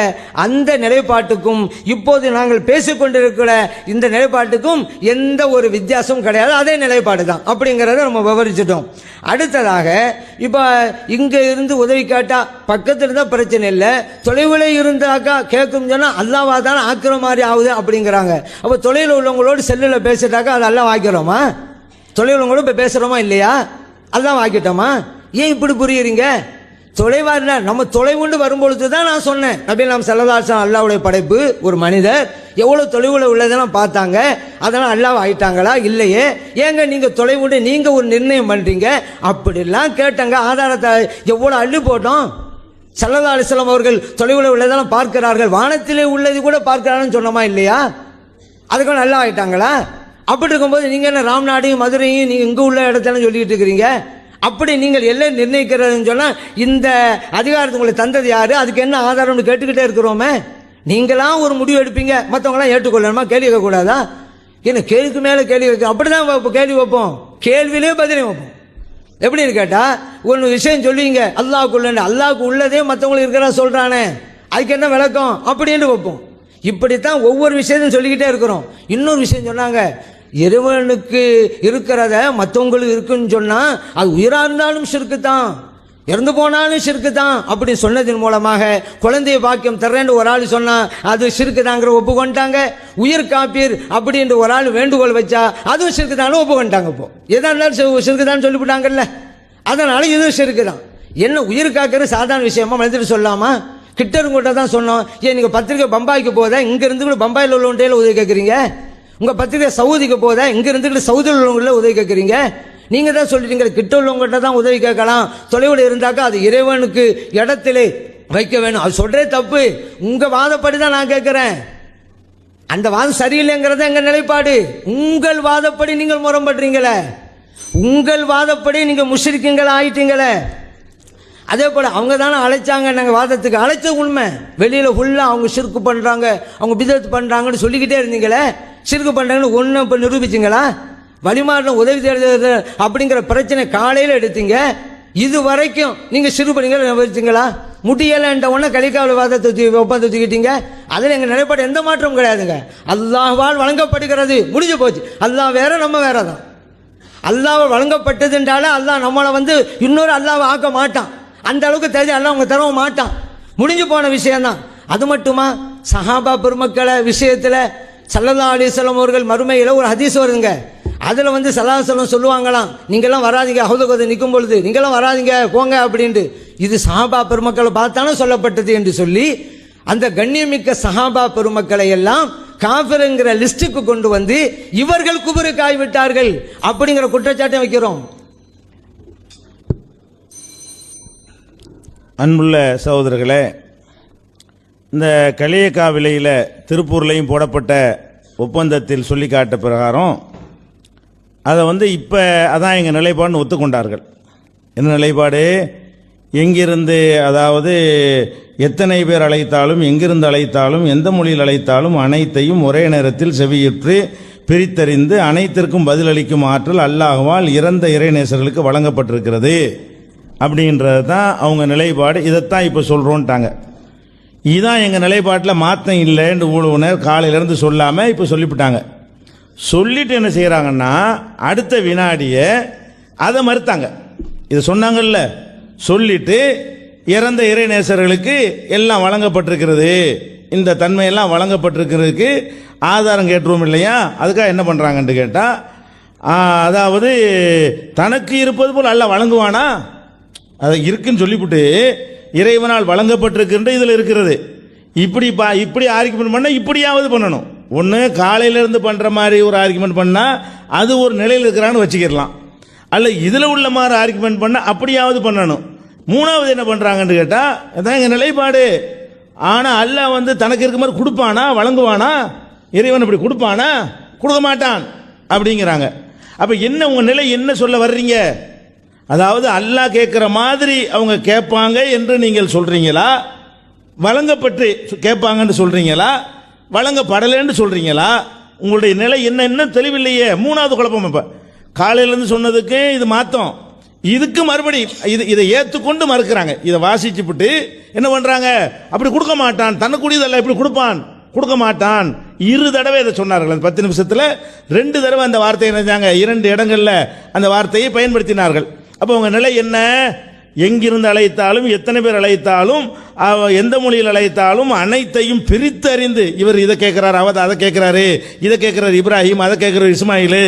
Speaker 2: அந்த நிலைப்பாட்டுக்கும் இப்போது நாங்கள் பேசிக்கொண்டிருக்கிற இந்த நிலைப்பாட்டுக்கும் எந்த ஒரு வித்தியாசமும் கிடையாது. அதே நிலைப்பாடு தான் அப்படிங்கிறத நம்ம விவரிச்சிட்டோம். அடுத்ததாக இப்போ இங்கே இருந்து உதவி கேட்டா பக்கத்தில் இருந்தால் பிரச்சனை இல்லை, தொலைவில் இருந்தாக்கா கேட்கும் சொன்னால் அல்லாவா தானே ஆக்குற மாதிரி ஆகுது அப்படிங்கிறாங்க. அப்போ தொலைவில் உள்ளவங்களோடு செல்லில் பேசிட்டாக்கா அது எல்லாம் வாக்கிறோமா? தொலைவில் உள்ளவங்களோட இப்போ பேசுகிறோமா இல்லையா? அதெல்லாம் வாக்கிட்டோமா? ஏன் இப்படி புரியுறீங்க? தொலைவாக நம்ம தொலைவுண்டு வரும்பொழுது தான் நான் சொன்னேன், நபிகள் நாயகம் ஸல்லல்லாஹு அலைஹி வஸல்லம் அல்லாஹ்வுடைய படைப்பு, ஒரு மனிதர் எவ்வளோ தொலைவில் உள்ளதெல்லாம் பார்த்தாங்க, அதெல்லாம் அல்லாஹ் ஆயிட்டாங்களா? இல்லையே. ஏங்க நீங்கள் தொலைவுண்டு நீங்கள் ஒரு நிர்ணயம் பண்ணுறீங்க? அப்படிலாம் கேட்டாங்க. ஆதாரத்தை எவ்வளோ அள்ளி போட்டோம். ஸல்லல்லாஹு அலைஹி வஸல்லம் அவர்கள் தொலைவில் உள்ளதெல்லாம் பார்க்கிறார்கள், வானத்திலே உள்ளது கூட பார்க்கிறான்னு சொன்னோமா இல்லையா? அதுக்கு நல்லா ஆயிட்டாங்களா? அப்படி இருக்கும்போது நீங்கள் என்ன ராம்நாடையும் மதுரையும் நீங்கள் இங்கே உள்ள இடத்துல சொல்லிட்டு இருக்கிறீங்க? அப்படி நீங்கள் எல்லாம் நிர்ணயிக்கிறதுன்னு சொன்னால் இந்த அதிகாரத்தை உங்களுக்கு தந்தது யாரு? அதுக்கு என்ன ஆதாரம்னு கேட்டுக்கிட்டே இருக்கிறோமே. நீங்களாம் ஒரு முடிவு எடுப்பீங்க, மற்றவங்களாம் ஏற்றுக்கொள்ளணுமா? கேள்வி கேட்கக்கூடாதா? என்ன கேள்விக்கு மேலே கேள்வி வைக்க அப்படிதான் கேள்வி வைப்போம், கேள்வியிலே பதிலே வைப்போம். எப்படின்னு கேட்டால் ஒரு விஷயம் சொல்லுவீங்க, அல்லாஹ்க்குள்ள, அல்லாஹ்க்கு உள்ளதே மற்றவங்களுக்கு இருக்கிறா சொல்கிறானே, அதுக்கு என்ன விளக்கம் அப்படின்னு வைப்போம். இப்படித்தான் ஒவ்வொரு விஷயத்தையும் சொல்லிக்கிட்டே இருக்கிறோம். இன்னொரு விஷயம் சொன்னாங்க, இறைவனுக்கு இருக்கிறத மற்றவங்களுக்கு இருக்குன்னு சொன்னால் அது உயிராக இருந்தாலும் ஷிர்க்கு தான், இறந்து போனாலும் ஷிர்க்கு தான் அப்படி சொன்னதன் மூலமாக குழந்தைய பாக்கியம் தர்றேன்னு ஒரு ஆள் சொன்னால் அது ஷிர்க்கு தாங்கிற ஒப்புக்கொண்டாங்க. உயிர் காப்பீர் அப்படின்ற ஒரு ஆள் வேண்டுகோள் வச்சா அதுவும் ஷிர்க்கு தான் ஒப்புக்கொண்டாங்க. இப்போ எதாக இருந்தாலும் ஷிர்க்கு தான் சொல்லிவிட்டாங்கல்ல, அதனால இதுவும் ஷிர்க்கு தான். என்ன உயிர் காக்கிறது சாதாரண விஷயமா மனிதர் சொல்லாமா? கிட்டருங்கிட்ட தான் சொன்னோம். ஏன் நீங்கள் பத்திரிக்கை பம்பாய்க்கு போதா இங்கே இருந்து கூட பம்பாயில் உள்ளவன்டையில உதவி கேட்குறீங்க? உங்கள் பத்திரிக்கை சவுதிக்கு போதா இங்கே இருந்துக்கிட்டு சவுதியில் உள்ளவங்கள உதவி கேட்குறீங்க? நீங்கள் தான் சொல்லிட்டீங்க கிட்ட உள்ளவங்ககிட்ட தான் உதவி கேட்கலாம், தொலைவில் இருந்தாக்கா அது இறைவனுக்கு இடத்திலே வைக்க வேணும். அது சொல்கிறே தப்பு. உங்கள் வாதப்படி தான் நான் கேட்குறேன். அந்த வாதம் சரியில்லைங்கிறத எங்கள் நிலைப்பாடு. உங்கள் வாதப்படி நீங்கள் முரண்படுறீங்களே, உங்கள் வாதப்படி நீங்கள் முஷ்ரிக்குங்களா ஆயிட்டீங்களே. அதே போல் அவங்க தானே அழைச்சாங்க, நாங்கள் வாதத்துக்கு அழைச்ச உண்மை. வெளியில் ஃபுல்லாக அவங்க ஷிர்க்கு பண்ணுறாங்க, அவங்க பிதத் பண்ணுறாங்கன்னு சொல்லிக்கிட்டே இருந்தீங்களே. ஷிர்க்கு பண்ணுறாங்கன்னு ஒன்று இப்போ நிரூபிச்சிங்களா? வழிமாறின உதவி தேடுறது அப்படிங்கிற பிரச்சனை காலையில் எடுத்தீங்க. இது வரைக்கும் நீங்கள் ஷிர்க்கு பண்ணீங்களா நிரூபிச்சிங்களா? முடியலைன்ற ஒன்று கலிக்காவல் வாதத்தை ஒப்பந்தம் தூக்கிட்டீங்க. அதில் எங்கள் நிலைப்பாடு எந்த மாற்றமும் கிடையாதுங்க. அல்லாஹ்வால் வழங்கப்படுகிறது, முடிஞ்சு போச்சு. அல்லாஹ் வேற நம்ம வேற தான். அல்லாஹ் வழங்கப்பட்டதுன்றால அல்லாஹ் நம்மளை இன்னொரு அல்லாஹ் ஆக்க மாட்டான். அந்த அளவுக்கு தெரிஞ்சு அல்லாஹ் அவங்க தரவும் மாட்டான். முடிஞ்சு போன விஷயம்தான். அது மட்டுமா, சஹாபா பெருமக்களை விஷயத்துல ஸல்லல்லாஹு அலைஹி வஸல்லம் அவர்கள் மறுமையில் ஒரு ஹதீஸ் வருங்க. அதில் வந்து ஸல்லல்லாஹு அலைஹி வஸல்லம் சொல்லுவாங்களாம், நீங்கள்லாம் வராதிங்க, ஹவுதுகதை நிற்கும் பொழுது நீங்கள்லாம் வராதிங்க போங்க அப்படின்ட்டு. இது சஹாபா பெருமக்களை பார்த்தாலும் சொல்லப்பட்டது என்று சொல்லி அந்த கண்ணியமிக்க சஹாபா பெருமக்களை எல்லாம் காஃபிர்ங்கிற லிஸ்டுக்கு கொண்டு வந்து இவர்கள் குபருக்கு ஆகிவிட்டார்கள் அப்படிங்கிற குற்றச்சாட்டை வைக்கிறோம்.
Speaker 1: அன்புள்ள சகோதரர்களே, இந்த களியக்கா விலையில் திருப்பூர்லையும் போடப்பட்ட ஒப்பந்தத்தில் சொல்லி காட்ட பிரகாரம் அதை வந்து இப்போ அதான் எங்கள் நிலைப்பாடுன்னு ஒத்துக்கொண்டார்கள். என்ன நிலைப்பாடு? எங்கிருந்து, அதாவது எத்தனை பேர் அழைத்தாலும், எங்கிருந்து அழைத்தாலும், எந்த மொழியில் அழைத்தாலும் அனைத்தையும் ஒரே நேரத்தில் செவியுற்று பிரித்தறிந்து அனைத்திற்கும் பதிலளிக்கும் ஆற்றல் அல்லாஹ்வால் இறந்த இறைநேசர்களுக்கு வழங்கப்பட்டிருக்கிறது அப்படின்றது தான் அவங்க நிலைப்பாடு. இதைத்தான் இப்போ சொல்கிறோன்ட்டாங்க. இதுதான் எங்கள் நிலைப்பாட்டில் மாற்றம் இல்லைன்னு ஊழுவினர் காலையிலேருந்து சொல்லாமல் இப்போ சொல்லிவிட்டாங்க. சொல்லிட்டு என்ன செய்கிறாங்கன்னா அடுத்த வினாடியை அதை மறுத்தாங்க. இதை சொன்னாங்கல்ல, சொல்லிட்டு இறந்த இறைநேசர்களுக்கு எல்லாம் வழங்கப்பட்டிருக்கிறது, இந்த தன்மையெல்லாம் வழங்கப்பட்டிருக்கிறதுக்கு ஆதாரம் கேட்டுருவோம் இல்லையா? அதுக்காக என்ன பண்ணுறாங்கன்னு கேட்டால், அதாவது தனக்கு இருப்பது போல் அல்லாஹ் வழங்குவானா, அது இருக்குன்னு சொல்லிவிட்டு இறைவனால் வழங்கப்பட்டிருக்கின்ற இதில் இருக்கிறது. இப்படி ஆர்கியூமெண்ட் பண்ணால் இப்படியாவது பண்ணணும். ஒன்று காலையிலேருந்து பண்ணுற மாதிரி ஒரு ஆர்கியூமெண்ட் பண்ணால் அது ஒரு நிலையில் இருக்கிறான்னு வச்சுக்கிடலாம், அல்ல இதில் உள்ள மாதிரி ஆர்கியூமெண்ட் பண்ணால் அப்படியாவது பண்ணணும். மூணாவது என்ன பண்ணுறாங்கன்னு கேட்டால், அதான் எங்கள் நிலைப்பாடு. ஆனால் அல்லாஹ் வந்து தனக்கு இருக்க மாதிரி கொடுப்பானா, வழங்குவானா? இறைவன் இப்படி கொடுப்பானா? கொடுக்க மாட்டான் அப்படிங்கிறாங்க. அப்போ என்ன உங்கள் நிலை என்ன சொல்ல வர்றீங்க? அதாவது அல்லாஹ் கேட்குற மாதிரி அவங்க கேட்பாங்க என்று நீங்கள் சொல்கிறீங்களா, வழங்கப்பட்டு கேட்பாங்கன்னு சொல்கிறீங்களா, வழங்கப்படலைன்னு சொல்கிறீங்களா? உங்களுடைய நிலை என்ன தெளிவில்லையே. மூணாவது குழப்பம். இப்போ காலையிலேருந்து சொன்னதுக்கு இது மாத்தம், இதுக்கு மறுபடி இதை ஏற்றுக்கொண்டு மறுக்கிறாங்க. இதை வாசிச்சுவிட்டு என்ன பண்ணுறாங்க, அப்படி கொடுக்க மாட்டான், தனக்குடியதல்ல, இப்படி கொடுப்பான், கொடுக்க மாட்டான். 2 தடவை இதை சொன்னார்கள். அந்த 10 நிமிஷத்தில் 2 தடவை அந்த வார்த்தையை நினைச்சாங்க, 2 இடங்களில் அந்த வார்த்தையை பயன்படுத்தினார்கள். அப்போ உங்கள் நிலை என்ன? எங்கிருந்து அழைத்தாலும், எத்தனை பேர் அழைத்தாலும், எந்த மொழியில் அழைத்தாலும் அனைத்தையும் பிரித்தறிந்து, இவர் இதை கேட்கிறார், அவர் அதை கேட்கிறாரு, இதை கேட்கிறார் இப்ராஹிம், அதை கேட்கிறார் இஸ்மாயில்,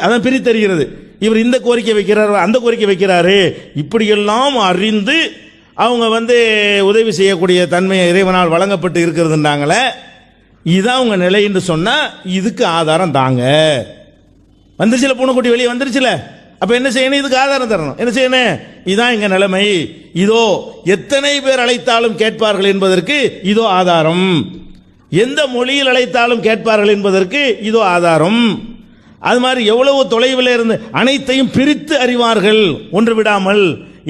Speaker 1: அதான் பிரித்தறிகிறது. இவர் இந்த கோரிக்கை வைக்கிறார், அந்த கோரிக்கை வைக்கிறாரு, இப்படியெல்லாம் அறிந்து அவங்க வந்து உதவி செய்யக்கூடிய தன்மையை இறைவனால் வழங்கப்பட்டு இருக்கிறதுனாங்களே. இதுதான் உங்க நிலை என்று சொன்னா இதுக்கு ஆதாரம் தாங்க. வந்துருச்சுல, பூனைக்குட்டி வெளியே வந்துருச்சுல, அப்ப என்ன செய்யணும்? இதுக்கு ஆதாரம் தரணும். என்ன செய்யணும்? இதுதான் எங்க நிலைமை, இதோ எத்தனை பேர் அழைத்தாலும் கேட்பார்கள் என்பதற்கு இதோ ஆதாரம், எந்த மொழியில் அழைத்தாலும் கேட்பார்கள் என்பதற்கு இதோ ஆதாரம், அது மாதிரி எவ்வளவு தொலைவில் இருந்து அனைத்தையும் பிரித்து அறிவார்கள் ஒன்று விடாமல்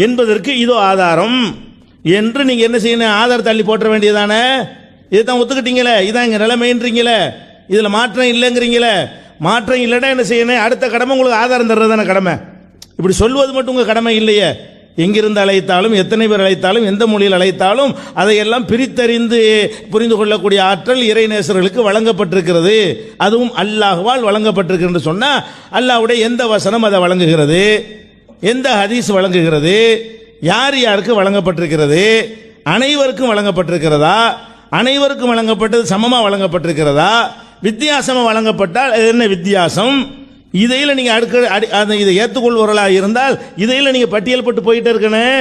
Speaker 1: என்பதற்கு இதோ ஆதாரம் என்று நீங்க என்ன செய்யணும்? ஆதாரத்தை தள்ளி போட்ட வேண்டியதானே. இதைத்தான் ஒத்துக்கிட்டீங்களே, இதான் எங்க நிலைமைன்றீங்களே, இதுல மாற்றம் இல்லைங்கிறீங்களே. மாற்றம் இல்லைன்னா என்ன செய்யணும்? அடுத்த கடமை உங்களுக்கு ஆதாரம் தர்றதான கடமை. இப்படி சொல்வது மட்டும் உங்க கடமை இல்லையே. எங்கிருந்து அழைத்தாலும், எத்தனை பேர் அழைத்தாலும், எந்த மொழியில் அழைத்தாலும் அதையெல்லாம் பிரித்தறிந்து புரிந்து கொள்ளக்கூடிய ஆற்றல் இறைநேசர்களுக்கு வழங்கப்பட்டிருக்கிறது, அதுவும் அல்லாஹ்வால் வழங்கப்பட்டிருக்கிறது சொன்னா அல்லாஹ்வுடைய எந்த வசனம் அதை வழங்குகிறது, எந்த ஹதீஸ் வழங்குகிறது, யார் யாருக்கு வழங்கப்பட்டிருக்கிறது, அனைவருக்கும் வழங்கப்பட்டிருக்கிறதா, அனைவருக்கும் வழங்கப்பட்டது சமமா வழங்கப்பட்டிருக்கிறதா, வித்தியாசமா வழங்கப்பட்டால் என்ன வித்தியாசம்? இதையில் நீங்க இதை ஏற்றுக்கொள்வர்களாக இருந்தால் இதையில் நீங்க பட்டியல் போட்டு போயிட்டே இருக்கணும்.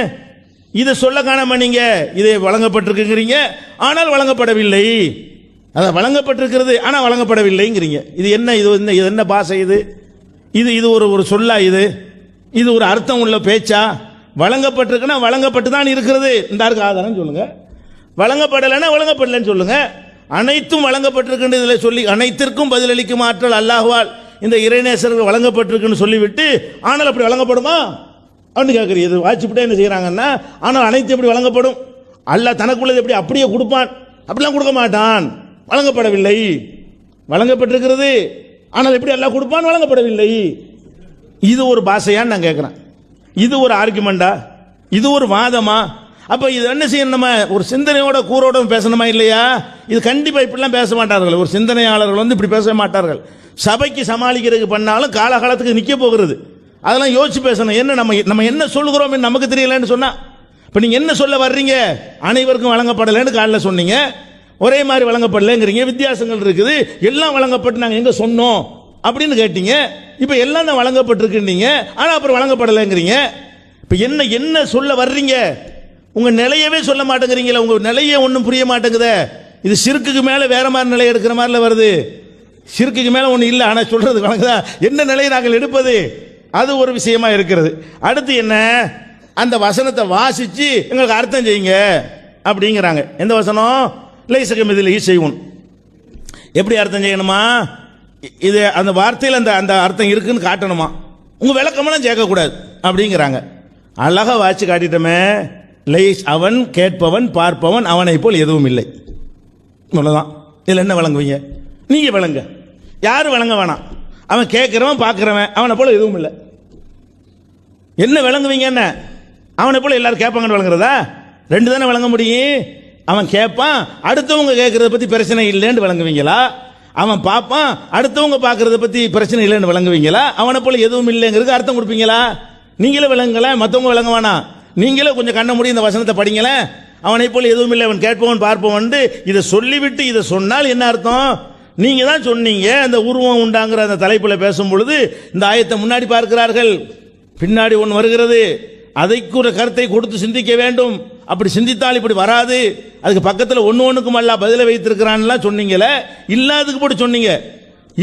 Speaker 1: இதை சொல்ல காணாம நீங்க இதை வழங்கப்பட்டிருக்குங்கிறீங்க, ஆனால் வழங்கப்படவில்லை, அதை வழங்கப்பட்டிருக்கிறது ஆனால் வழங்கப்படவில்லைங்கிறீங்க. இது என்ன? இது என்ன பாஷை? இது ஒரு சொல்லா? இது ஒரு அர்த்தம் உள்ள பேச்சா? வழங்கப்பட்டிருக்குன்னா வழங்கப்பட்டு தான் இருக்கிறது. இந்த ஆதாரம் சொல்லுங்க. வழங்கப்படலைன்னா வழங்கப்படலைன்னு சொல்லுங்க. அனைத்தும் வழங்கப்பட்டிருக்கின்ற சொல்லி அனைத்திற்கும் பதிலளிக்கும் ஆற்றல் அல்லாஹ்வால் இந்த இறைநேசர்கள் வழங்கப்பட்டிருக்குன்னு சொல்லிவிட்டு ஆனால் அப்படி வழங்கப்படுமா அப்படின்னு கேட்குறீங்க. இது வாட்சிப்பிட்டே என்ன செய்யறாங்கன்னா, ஆனால் அனைத்து எப்படி வழங்கப்படும்? அல்லாஹ் தனக்குள்ளது எப்படி அப்படியே கொடுப்பான்? அப்படிலாம் கொடுக்க மாட்டான். வழங்கப்படவில்லை, வழங்கப்பட்டிருக்கிறது, ஆனால் எப்படி அல்லாஹ் கொடுப்பான்? வழங்கப்படவில்லை. இது ஒரு பாஷையான்னு நான் கேட்கிறேன். இது ஒரு ஆர்குமெண்டா? இது ஒரு வாதமா? அப்ப இது என்ன செய்யணும்? நம்ம ஒரு சிந்தனையோட கூரோட பேசணுமா இல்லையா? இது கண்டிப்பா இப்படிலாம் பேச மாட்டார்கள். ஒரு சிந்தனையாளர்கள் வந்து இப்படி பேச மாட்டார்கள். சபைக்கு சமாளிக்கிறதுக்கு பண்ணாலும் காலகாலத்துக்கு நிக்க போகிறது. அதெல்லாம் யோசிச்சு பேசணும். என்ன நம்ம என்ன சொல்லுகிறோம் நமக்கு தெரியலன்னு சொன்னா, இப்ப நீங்க என்ன சொல்ல வர்றீங்க? அனைவருக்கும் வழங்கப்படலைன்னு காலைல சொன்னீங்க, ஒரே மாதிரி வழங்கப்படலைங்கிறீங்க, வித்தியாசங்கள் இருக்குது, எல்லாம் வழங்கப்பட்டு நாங்கள் எங்க சொன்னோம் அப்படின்னு கேட்டீங்க. இப்போ எல்லாம் தான் வழங்கப்பட்டிருக்குன்னீங்க, ஆனால் அப்புறம் வழங்கப்படலைங்கிறீங்க. இப்போ என்ன என்ன சொல்ல வர்றீங்க? உங்க நிலையவே சொல்ல மாட்டேங்கிறீங்களா? உங்க நிலையே ஒன்றும் புரிய மாட்டேங்குதே. இது ஷிர்க்குக்கு மேலே வேற மாதிரி நிலை எடுக்கிற மாதிரில வருது. ஷிர்க்குக்கு மேலே ஒன்றும் இல்லை, ஆனால் சொல்றது வழங்குதா? என்ன நிலையை நாங்கள் எடுப்பது? அது ஒரு விஷயமா இருக்கிறது. அடுத்து என்ன? அந்த வசனத்தை வாசிச்சு எங்களுக்கு அர்த்தம் செய்யுங்க அப்படிங்கிறாங்க. எந்த வசனம்? லைசகம் இதில் செய்வோம். எப்படி அர்த்தம் செய்யணுமா? இது அந்த வார்த்தையில் அந்த அந்த அர்த்தம் இருக்குன்னு காட்டணுமா? உங்க விளக்கமெல்லாம் சேர்க்கக்கூடாது அப்படிங்கிறாங்க. அழகா வாசி காட்டிட்டோமே. லைஸ், அவன் கேட்பவன் பார்ப்பவன் அவனை போல் எதுவும் இல்லை. இவ்வளவுதான். இதில் என்ன விளங்குவீங்க? நீங்க விளங்க, யாரும் விளங்க வேணாம். அவன் கேட்கிறவன் பார்க்கிறவன் அவனை போல எதுவும் இல்லை. என்ன விளங்குவீங்க? என்ன அவனை போல எல்லாரும் கேட்பாங்கன்னு விளங்குறதா? ரெண்டு தானே விளங்க முடியும். அவன் கேட்பான், அடுத்தவங்க கேட்கறத பத்தி பிரச்சனை இல்லைன்னு விளங்குவீங்களா? அவன் பார்ப்பான், அடுத்தவங்க பார்க்கறத பத்தி பிரச்சனை இல்லைன்னு விளங்குவீங்களா? அவனை போல எதுவும் இல்லைங்கிறதுக்கு அர்த்தம் கொடுப்பீங்களா? நீங்களே விளங்கல, மற்றவங்க விளங்க வேணாம். நீங்களே கொஞ்சம் கண்ண மூடி இந்த வசனத்தை படிங்களேன். அவனை போல எதுவும் இல்லை, அவன் கேட்பவன் பார்ப்பவன். இதை சொல்லிவிட்டு இதை சொன்னால் என்ன அர்த்தம்? நீங்க தான் சொன்னீங்க அந்த உருவம் உண்டாங்கிற அந்த தலைப்புல பேசும் பொழுது இந்த ஆயத்தை முன்னாடி பார்க்கிறார்கள், பின்னாடி ஒன்று வருகிறது, அதைக்கு ஒரு கருத்தை கொடுத்து சிந்திக்க வேண்டும். அப்படி சிந்தித்தால் இப்படி வராது. அதுக்கு பக்கத்தில் ஒன்றுக்கும் அல்ல பதில வைத்திருக்கிறான்லாம் சொன்னீங்களே, இல்லாததுக்கு போட்டு சொன்னீங்க,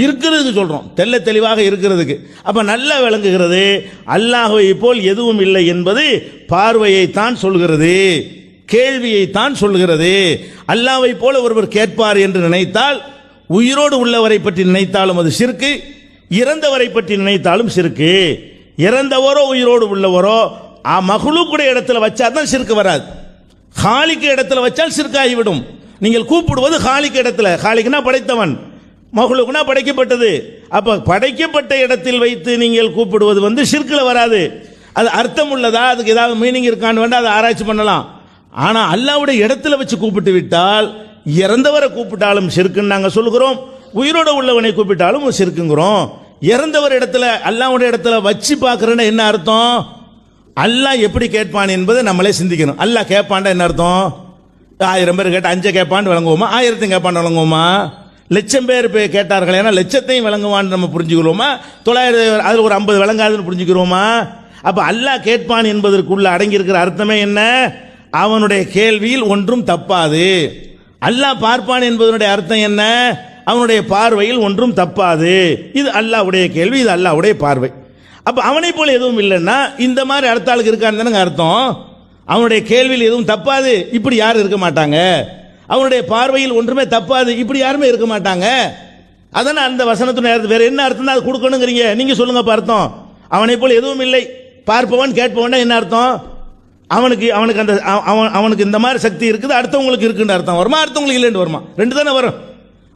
Speaker 1: இருக்கிறதுக்கு சொல்றோம், தெல்ல தெளிவாக இருக்கிறதுக்கு. அப்ப நல்லா விளங்குகிறது, அல்லாஹ்வை போல் எதுவும் இல்லை என்பது பார்வையை தான் சொல்கிறது, கேள்வியை தான் சொல்கிறது. அல்லாஹ்வை போல ஒருவர் கேட்பார் என்று நினைத்தால், உயிரோடு உள்ளவரை பற்றி நினைத்தாலும் அது ஷிர்க்கு, இறந்தவரை பற்றி நினைத்தாலும் ஷிர்க்கு. இறந்தவரோ உயிரோடு உள்ளவரோ மஹ்லூக்குடைய இடத்துல வச்சா தான் ஷிர்க்கு வராது. காலிக்கு இடத்துல வச்சால் ஷிர்க் ஆகிவிடும். நீங்கள் கூப்பிடுவது காலிக்கு இடத்துல, காலிக்குனா படைத்தவன், மஹ்லூக்னா படைக்கப்பட்டது. அப்ப படைக்கப்பட்ட இடத்தில் வைத்து நீங்கள் கூப்பிடுவது ஷிர்க்ல வராது. அது அர்த்தம் உள்ளதா, அதுக்கு ஏதாவது மீனிங் இருக்கான்னு வேண்டாம், அதை ஆராய்ச்சி பண்ணலாம். ஆனா அல்லாஹ்வுடைய இடத்துல வச்சு கூப்பிட்டு விட்டால், இறந்தவரை கூப்பிட்டாலும் ஷிர்க்குன்னு நாங்க சொல்லுகிறோம், உயிரோட உள்ளவனை கூப்பிட்டாலும் ஷிர்க்குங்கிறோம். இறந்தவர் இடத்துல அல்லாஹ்வுடைய இடத்துல வச்சு பார்க்கறேன்னா என்ன அர்த்தம்? அல்லாஹ் எப்படி கேட்பான் என்பதை நம்மளே சிந்திக்கணும். அல்லாஹ் கேட்பான்டா என்ன அர்த்தம்? 1000 பேர் கேட்ட 5 கேட்பான்னு விளங்குவோமா? 1000 கேட்பான்னு விளங்குவோமா? லட்சம் பேர் கேட்டார்கள், ஏன்னா லட்சத்தையும் விளங்குவான்னு நம்ம புரிஞ்சுக்கிறோமா? 900 அதில் ஒரு 50 விளங்காதுன்னு புரிஞ்சுக்கிறோமா? அப்ப அல்லாஹ் கேட்பான் என்பதற்குள்ள அடங்கி இருக்கிற அர்த்தமே என்ன? அவனுடைய கேள்வியில் ஒன்றும் தப்பாது. அல்லாஹ் பார்ப்பான் என்பதனுடைய அர்த்தம் என்ன? அவனுடைய பார்வையில் ஒன்றும் தப்பாது. இது அல்லாஹ்வுடைய கேள்வி, இது அல்லாஹ்வுடைய பார்வை. அப்ப அவனை போல எதுவும் இல்லைன்னா இந்த மாதிரி அடுத்த ஆளுக்கு இருக்கான்னு அர்த்தம். அவனுடைய கேள்வியில் எதுவும் தப்பாது, இப்படி யாரும் இருக்க மாட்டாங்க. அவனுடைய பார்வையில் ஒன்றுமே தப்பாது, இப்படி யாருமே இருக்க மாட்டாங்க. அதனால அந்த வசனத்துடைய வேற என்ன அர்த்தம் அது கொடுக்கணுங்கிறீங்க? நீங்க சொல்லுங்க அர்த்தம். அவனை போல எதுவும் இல்லை, பார்ப்பவன் கேட்பவன் என்ன அர்த்தம்? அவனுக்கு அந்த அவனுக்கு இந்த மாதிரி சக்தி இருக்குது, அடுத்தவங்களுக்கு இருக்குன்னு அர்த்தம் வருமா? அடுத்தவங்களுக்கு இல்லைன்னு வருமா? ரெண்டு தானே வரும்.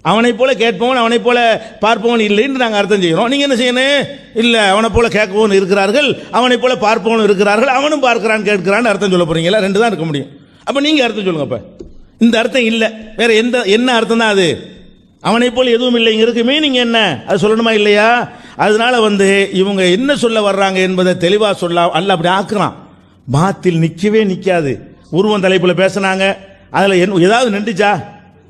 Speaker 1: அவனை போல கேட்பவன் அவனை போல பார்ப்பவன் இல்லைன்னு நாங்கள் அர்த்தம் செய்கிறோம். நீங்க என்ன செய்யணும்? இல்லை, அவனை போல கேட்பவன் இருக்கிறார்கள், அவனை போல பார்ப்பவன் இருக்கிறார்கள், அவனும் பார்க்கிறான் கேட்கிறான்னு அர்த்தம் சொல்ல போறீங்களா? ரெண்டு தான் இருக்க முடியும். அப்ப நீங்க அர்த்தம் சொல்லுங்க. அப்ப இந்த அர்த்தம் இல்லை, வேற என்ன அர்த்தம் தான் அது? அவனை போல எதுவும் இல்லைங்கிறதுக்கு மீனிங் என்ன? அது சொல்லணுமா இல்லையா? அதனால இவங்க என்ன சொல்ல வர்றாங்க என்பதை தெளிவா சொல்ல அல்ல அப்படி ஆக்குறான். பாத்தில் நிக்கவே நிக்காது. உருவம் தலைப்புல பேசினாங்க, அதுல ஏதாவது நின்றுச்சா?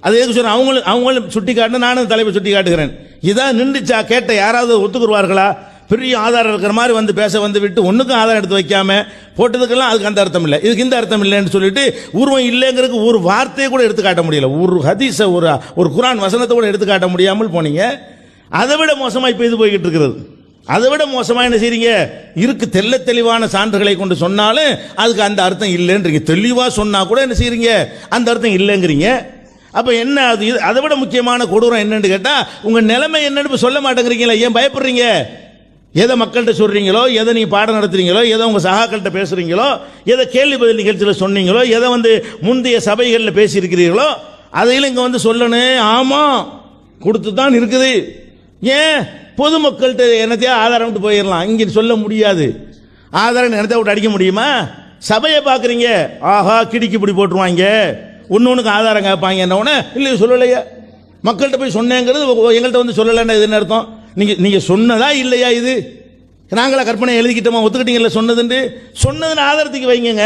Speaker 1: அது எதுக்கு சொல்ற? அவங்களும் சுட்டி காட்டு, நானும் தலைப்பை சுட்டி காட்டுகிறேன். இதான் நின்றுச்சா? கேட்ட யாராவது ஒத்துக்குருவார்களா? பெரிய ஆதாரம் இருக்கிற மாதிரி பேச விட்டு ஒன்றுக்கும் ஆதாரம் எடுத்து வைக்காம போட்டதுக்கெல்லாம் அதுக்கு அந்த அர்த்தம் இல்லை, இதுக்கு இந்த அர்த்தம் இல்லைன்னு சொல்லிட்டு உருவம் இல்லைங்கிறதுக்கு ஒரு வார்த்தையை கூட எடுத்து காட்ட முடியல, ஒரு ஹதீஸை ஒரு குர்ஆன் வசனத்தை கூட எடுத்து காட்ட முடியாமல் போனீங்க. அதை விட மோசமா இப்போ இது போய்கிட்டு இருக்கிறது. அதை விட மோசமா என்ன செய்றீங்க? இருக்கு தெல்ல தெளிவான சான்றுகளை கொண்டு சொன்னாலும் அதுக்கு அந்த அர்த்தம் இல்லைன்றீங்க. தெளிவா சொன்னா கூட என்ன செய்றீங்க? அந்த அர்த்தம் இல்லைங்கிறீங்க. அப்ப என்ன அது? அதை விட முக்கியமான கொடூரம் என்னன்னு கேட்டா, உங்க நிலைமை என்னன்னு சொல்ல மாட்டேங்கிறீங்களா? ஏன் பயப்படுறீங்க? எதை மக்கள்கிட்ட சொல்றீங்களோ, எதை நீங்க பாடம் நடத்துறீங்களோ, எதை உங்க சகாக்கள்கிட்ட பேசுறீங்களோ, எதை கேள்வி பதில் நிகழ்ச்சியில் சொன்னீங்களோ, எதை முந்தைய சபைகளில் பேசியிருக்கிறீர்களோ, அதையும் இங்க சொல்லணும். ஆமா கொடுத்து தான் இருக்குது. ஏன் பொதுமக்கள்கிட்ட என்னத்தையா ஆதாரம் விட்டு போயிடலாம், இங்க சொல்ல முடியாது. ஆதாரம் என்னத்தை விட்டு அடிக்க முடியுமா? சபையை பாக்குறீங்க, ஆஹா கிடிக்கி இப்படி போட்டுருவாங்க, ஒன்னொன்னுக்கு ஆதாரம் கேட்பாங்க. என்ன இல்லை சொல்லலையா? மக்கள்கிட்ட போய் சொன்னேங்கிறது எங்கள்கிட்ட சொல்லலைன்னா இது என்ன அர்த்தம்? நீங்க சொன்னதா இல்லையா? இது நாங்களா கற்பனை எழுதிக்கிட்டோமா? ஒத்துக்கிட்டீங்கல்ல சொன்னதுன்னு ஆதாரத்துக்கு வைங்க.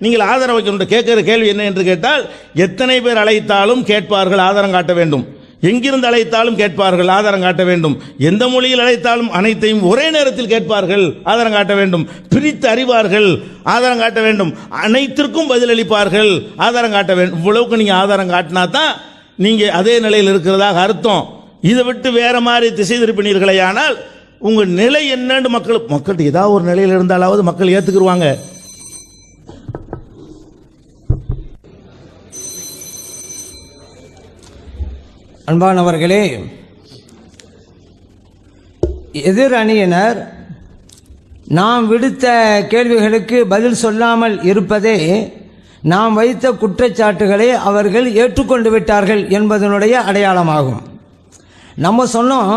Speaker 1: நீங்கள் ஆதரவு வைக்கணும். கேட்கிற கேள்வி என்ன என்று கேட்டால், எத்தனை பேர் அழைத்தாலும் கேட்பார்கள், ஆதாரம் காட்ட வேண்டும். எங்கிருந்து அழைத்தாலும் கேட்பார்கள், ஆதாரம் காட்ட வேண்டும். எந்த மொழியில் அழைத்தாலும் அனைத்தையும் ஒரே நேரத்தில் கேட்பார்கள், ஆதாரம் காட்ட வேண்டும். பிரித்து அறிவார்கள், ஆதாரம் காட்ட வேண்டும். அனைத்திற்கும் பதிலளிப்பார்கள், ஆதாரம் காட்ட வேண்டும். இவ்வளவுக்கு நீங்க ஆதாரம் காட்டினா தான் நீங்க அதே நிலையில் இருக்கிறதாக அர்த்தம். இதை விட்டு வேற மாதிரி திசை திருப்பினீர்களே ஆனால் உங்க நிலை என்னன்னு மக்கள் ஏதாவது ஒரு நிலையில் இருந்தாலாவது மக்கள் ஏத்துக்குருவாங்க.
Speaker 2: அன்பானவர்களே, எதிர் அணியினர் நாம் விடுத்த கேள்விகளுக்கு பதில் சொல்லாமல் இருப்பதே நாம் வைத்த குற்றச்சாட்டுகளை அவர்கள் ஏற்றுக்கொண்டு விட்டார்கள் என்பதனுடைய அடையாளமாகும். நம்ம சொன்னோம்,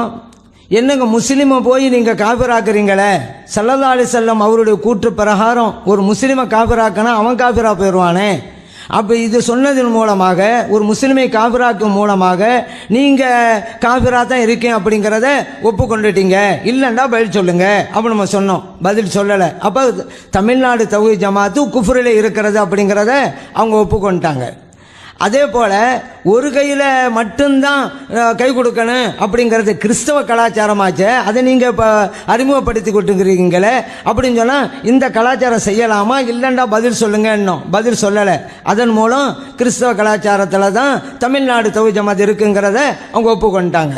Speaker 2: என்னங்க முஸ்லீமை போய் நீங்கள் காபிராக்குறீங்களே, ஸல்லல்லாஹு அலைஹி வஸல்லம் அவருடைய கூற்று பிரகாரம் ஒரு முஸ்லீமை காபிராக்கினா அவன் காபிரா போயிடுவானே. அப்போ இது சொன்னதன் மூலமாக, ஒரு முஸ்லிமை காபிராக்கும் மூலமாக நீங்கள் காபிரா தான் இருக்கேன் அப்படிங்கிறத ஒப்புக்கொண்டுட்டீங்க. இல்லைண்டா பதில் சொல்லுங்க அப்படி நம்ம சொன்னோம். பதில் சொல்லலை. அப்போ தமிழ்நாடு தௌஹீத் ஜமாத்து குஃப்ரில் இருக்கிறது அப்படிங்கிறத அவங்க ஒப்புக்கொண்டுட்டாங்க. அதே போல் ஒரு கையில் மட்டும்தான் கை கொடுக்கணும் அப்படிங்கிறது கிறிஸ்தவ கலாச்சாரமாச்சே, அதை நீங்கள் இப்போ அறிமுகப்படுத்தி கொடுத்துக்கிறீங்களே அப்படின்னு சொன்னால் இந்த கலாச்சாரம் செய்யலாமா? இல்லைண்டா பதில் சொல்லுங்க. இன்னும் பதில் சொல்லலை. அதன் மூலம் கிறிஸ்தவ கலாச்சாரத்தில் தான் தமிழ்நாடு தௌஹீத் ஜமாத் இருக்குங்கிறத அவங்க ஒப்புக்கொண்டாங்க.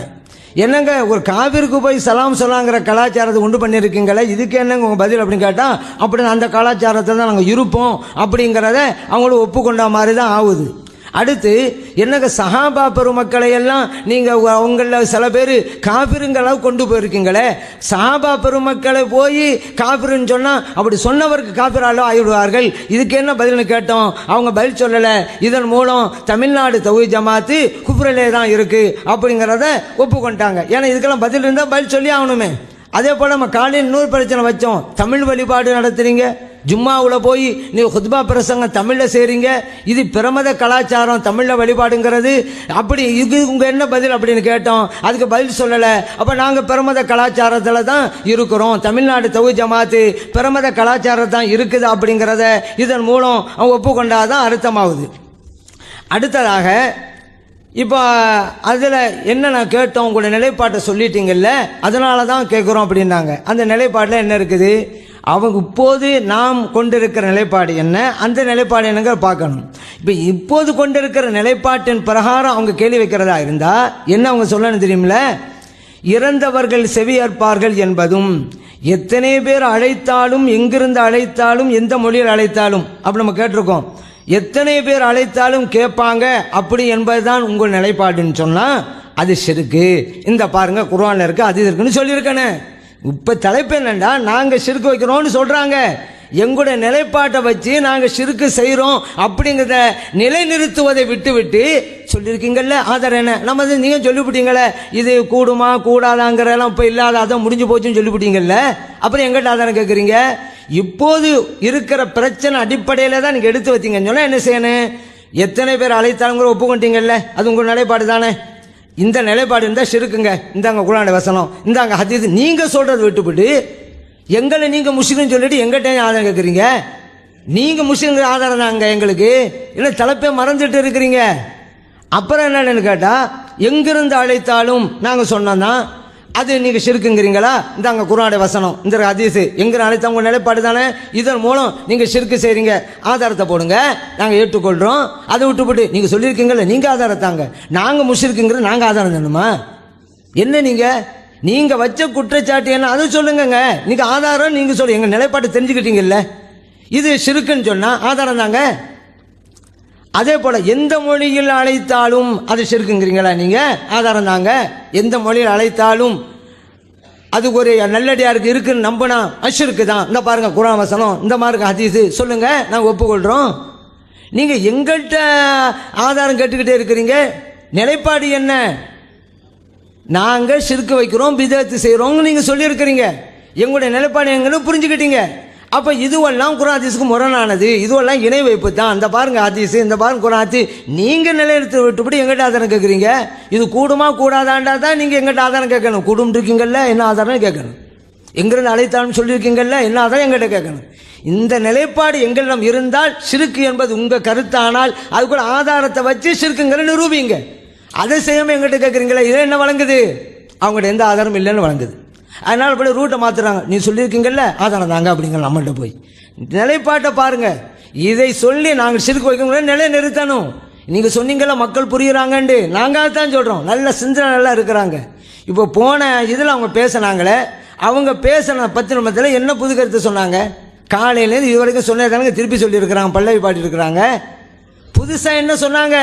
Speaker 2: என்னங்க ஒரு காவிற்கு போய் சலாம் சொல்லாங்கிற கலாச்சாரத்தை உண்டு பண்ணியிருக்கீங்களே, இதுக்கு என்னங்க உங்கள் பதில் அப்படின்னு கேட்டால், அப்படி அந்த கலாச்சாரத்தில் தான் நாங்கள் இருப்போம் அப்படிங்கிறத அவங்களும் ஒப்புக்கொண்ட மாதிரி தான் ஆகுது. அடுத்து என்னங்க சஹாபா பெருமக்களை எல்லாம் நீங்கள் அவங்களில் சில பேர் காபிருங்களாக கொண்டு போயிருக்கீங்களே, சஹாபா பெருமக்களை போய் காபிருன்னு சொன்னால் அப்படி சொன்னவருக்கு காபிராலோ ஆகிவிடுவார்கள். இதுக்கு என்ன பதில்னு கேட்டோம். அவங்க பதில் சொல்லலை. இதன் மூலம் தமிழ்நாடு தௌஹீத் ஜமாத்து குஃப்ரிலே தான் இருக்குது அப்படிங்கிறத ஒப்புக்கொண்டாங்க. ஏன்னா இதுக்கெல்லாம் பதில் இருந்தால் பதில் சொல்லி ஆகணுமே. அதே போல் நம்ம காலையில் இன்னொரு பிரச்சனை வச்சோம். தமிழ் வழிபாடு நடத்துறீங்க, ஜும்மாவில் போய் நீங்கள் குத்பா பிரசங்கம் தமிழில் செய்கிறீங்க, இது பிரமத கலாச்சாரம் தமிழில் வழிபாடுங்கிறது, அப்படி இது உங்கள் என்ன பதில் அப்படின்னு கேட்டோம். அதுக்கு பதில் சொல்லலை. அப்போ நாங்கள் பிரமத கலாச்சாரத்தில் தான் இருக்கிறோம், தமிழ்நாடு தௌஹீத் ஜமாத்து பிரமத கலாச்சாரம் தான் இருக்குது அப்படிங்கிறத இதன் மூலம் அவங்க ஒப்புக்கொண்டாதான் அர்த்தமாகுது. அடுத்ததாக இப்போ அதில் என்ன நான் கேட்டோம், உங்களுடைய நிலைப்பாட்டை சொல்லிட்டீங்கல்ல, அதனால தான் கேட்குறோம் அப்படின்னாங்க. அந்த நிலைப்பாட்டில் என்ன இருக்குது? அவங்க இப்போது நாம் கொண்டிருக்கிற நிலைப்பாடு என்ன, அந்த நிலைப்பாடு என்னங்க பார்க்கணும். இப்போது கொண்டிருக்கிற நிலைப்பாட்டின் பிரகாரம் அவங்க கேள்வி வைக்கிறதா இருந்தால் என்ன அவங்க சொல்லணும் தெரியுமில்ல? இறந்தவர்கள் செவியேற்பார்கள் என்பதும், எத்தனை பேர் அழைத்தாலும், எங்கிருந்து அழைத்தாலும், எந்த மொழியில் அழைத்தாலும், அப்படி நம்ம கேட்டிருக்கோம். எத்தனை பேர் அழைத்தாலும் கேட்பாங்க அப்படி என்பதுதான் உங்கள் நிலைப்பாடுன்னு சொன்னால் அது ஷிர்க்கு. இந்த பாருங்க குர்ஆன்ல இருக்கு, அது இருக்குன்னு சொல்லியிருக்கேனே. இப்போ தலைப்பு என்னண்டா, நாங்கள் ஷிர்க்கு வைக்கிறோம்னு சொல்கிறாங்க. எங்களுடைய நிலைப்பாட்டை வச்சு நாங்கள் ஷிர்க்கு செய்கிறோம் அப்படிங்கிறத நிலைநிறுத்துவதை விட்டு விட்டு சொல்லியிருக்கீங்கல்ல, ஆதாரம் என்ன? நம்ம நீங்கள் சொல்லிவிட்டீங்களே, இது கூடுமா கூடாதாங்கிறதெல்லாம் இப்போ இல்லாத, அதான் முடிஞ்சு போச்சுன்னு சொல்லிவிட்டீங்கல்ல, அப்புறம் எங்கிட்ட ஆதாரம் கேட்குறீங்க? இப்போது இருக்கிற பிரச்சனை அடிப்படையில் தான் நீங்கள் எடுத்து வச்சீங்கன்னு சொன்னால் என்ன செய்யணும்? எத்தனை பேர் அழைத்தாலுங்கிற ஒப்புக்கொண்டீங்கல்ல, அது உங்கள் நிலைப்பாடு தானே. இந்த நிலைப்பாடு இருந்தால் ஷிர்க்குங்க. இந்தாங்க குர்ஆன் வசனம், இந்தாங்க ஹதீஸ், நீங்கள் சொல்கிறத விட்டுவிட்டு எங்களை நீங்கள் முஸ்லீம் சொல்லிட்டு எங்கிட்ட ஆதாரம் கேட்குறீங்க? நீங்கள் முஸ்லீம்ங்கிற ஆதாரம் தாங்க எங்களுக்கு, இல்லை தலைப்பே மறந்துட்டு இருக்கிறீங்க. அப்புறம் என்னன்னு கேட்டால், எங்கிருந்து அழைத்தாலும் நாங்கள் சொன்னோம்னா அது நீங்கள் ஷிர்க்குங்கிறீங்களா? இந்தாங்க குர்ஆனுடைய வசனம், இந்த ஹதீஸ், எங்கே அழைத்த உங்கள் நிலைப்பாடு தானே. இதன் மூலம் நீங்கள் ஷிர்க்கு செய்கிறீங்க, ஆதாரத்தை போடுங்க, நாங்கள் ஏற்றுக்கொள்கிறோம். அதை விட்டுவிட்டு நீங்கள் சொல்லியிருக்கீங்களே, நீங்கள் ஆதாரத்தாங்க, நாங்கள் முஷ்ரிக்குங்கிற நாங்கள் ஆதாரம் தரணுமா? என்ன நீங்கள் வச்ச குற்றச்சாட்டு என்ன, அதை சொல்லுங்கங்க. நீங்கள் ஆதாரம் நீங்கள் சொல்லு, எங்கள் நிலைப்பாட்டை தெரிஞ்சுக்கிட்டீங்கல்ல, இது ஷிர்க்குன்னு சொன்னால் ஆதாரம் தாங்க. அதே போல் எந்த மொழியில் அழைத்தாலும் அது ஷிர்க்குங்கிறீங்களா? நீங்கள் ஆதாரம் தாங்க. எந்த மொழியில் அழைத்தாலும் அது ஒரு நல்லடியாருக்கு இருக்குன்னு நம்பினா அஷ்ருக்கு தான். இந்த பாருங்க குர்ஆன் வசனம், இந்த மாதிரி ஹதீஸ் சொல்லுங்க, நாங்கள் ஒப்புக்கொள்கிறோம். நீங்கள் எங்கள்கிட்ட ஆதாரம் கேட்டுக்கிட்டே இருக்கிறீங்க. நிலைப்பாடு என்ன? நாங்கள் ஷிர்க்கு வைக்கிறோம், பிதஅத் செய்கிறோம் நீங்கள் சொல்லியிருக்கிறீங்க. எங்களுடைய நிலைப்பாடு எங்கன்னு புரிஞ்சுக்கிட்டீங்க. அப்போ இதுவெல்லாம் குர்ஆன் ஹதீஸுக்கு முரணானது, இதுவெல்லாம் இணை வைப்பு தான். இந்த பாருங்க ஹதீஸ், இந்த பாருங்க குர்ஆன் ஹதீஸ், நீங்கள் நிலைநிறுத்தி விட்டுப்படி எங்கிட்ட ஆதாரம் கேட்குறீங்க. இது கூடுமா கூடாதாண்டா தான் நீங்கள் எங்கிட்ட ஆதாரம் கேட்கணும். கூடும் இருக்கீங்கல்ல, என்ன ஆதாரம் கேட்கணும். எங்கிருந்து அழைத்தாலும் சொல்லியிருக்கீங்கல்ல, என்ன அதான் எங்கிட்ட கேட்கணும். இந்த நிலைப்பாடு எங்களிடம் இருந்தால் ஷிர்க் என்பது உங்க கருத்தானால் அதுக்குள்ள ஆதாரத்தை வச்சு ஷிர்க்குங்கிற நிரூபிங்க. அதை செய்யாம எங்கிட்ட கேட்குறீங்களா, இதை என்ன வழங்குது? அவங்கள்ட்ட எந்த ஆதாரம் இல்லைன்னு வழங்குது. அதனால இப்படி ரூட்டை மாத்துறாங்க. நீ சொல்லியிருக்கீங்கல்ல ஆதாரம் தாங்க அப்படிங்கிற நம்மள்கிட்ட போய் நிலைப்பாட்டை பாருங்க. இதை சொல்லி நாங்கள் ஷிர்க் வைக்க நிலை நிறுத்தணும். நீங்க சொன்னீங்கல்ல மக்கள் புரியுறாங்கன்னு, நாங்கள் தான் சொல்றோம். நல்ல சிந்தனை நல்லா இருக்கிறாங்க. இப்போ போன இதில் அவங்க பேசினாங்களே, அவங்க பேசின 10 நிமிடத்தில் என்ன புது கருத்து சொன்னாங்க? காலையிலேருந்து இது வரைக்கும் சொன்னதானங்க திருப்பி சொல்லியிருக்கிறாங்க, பல்லவி பாடியிருக்கிறாங்க. புதுசாக என்ன சொன்னாங்க?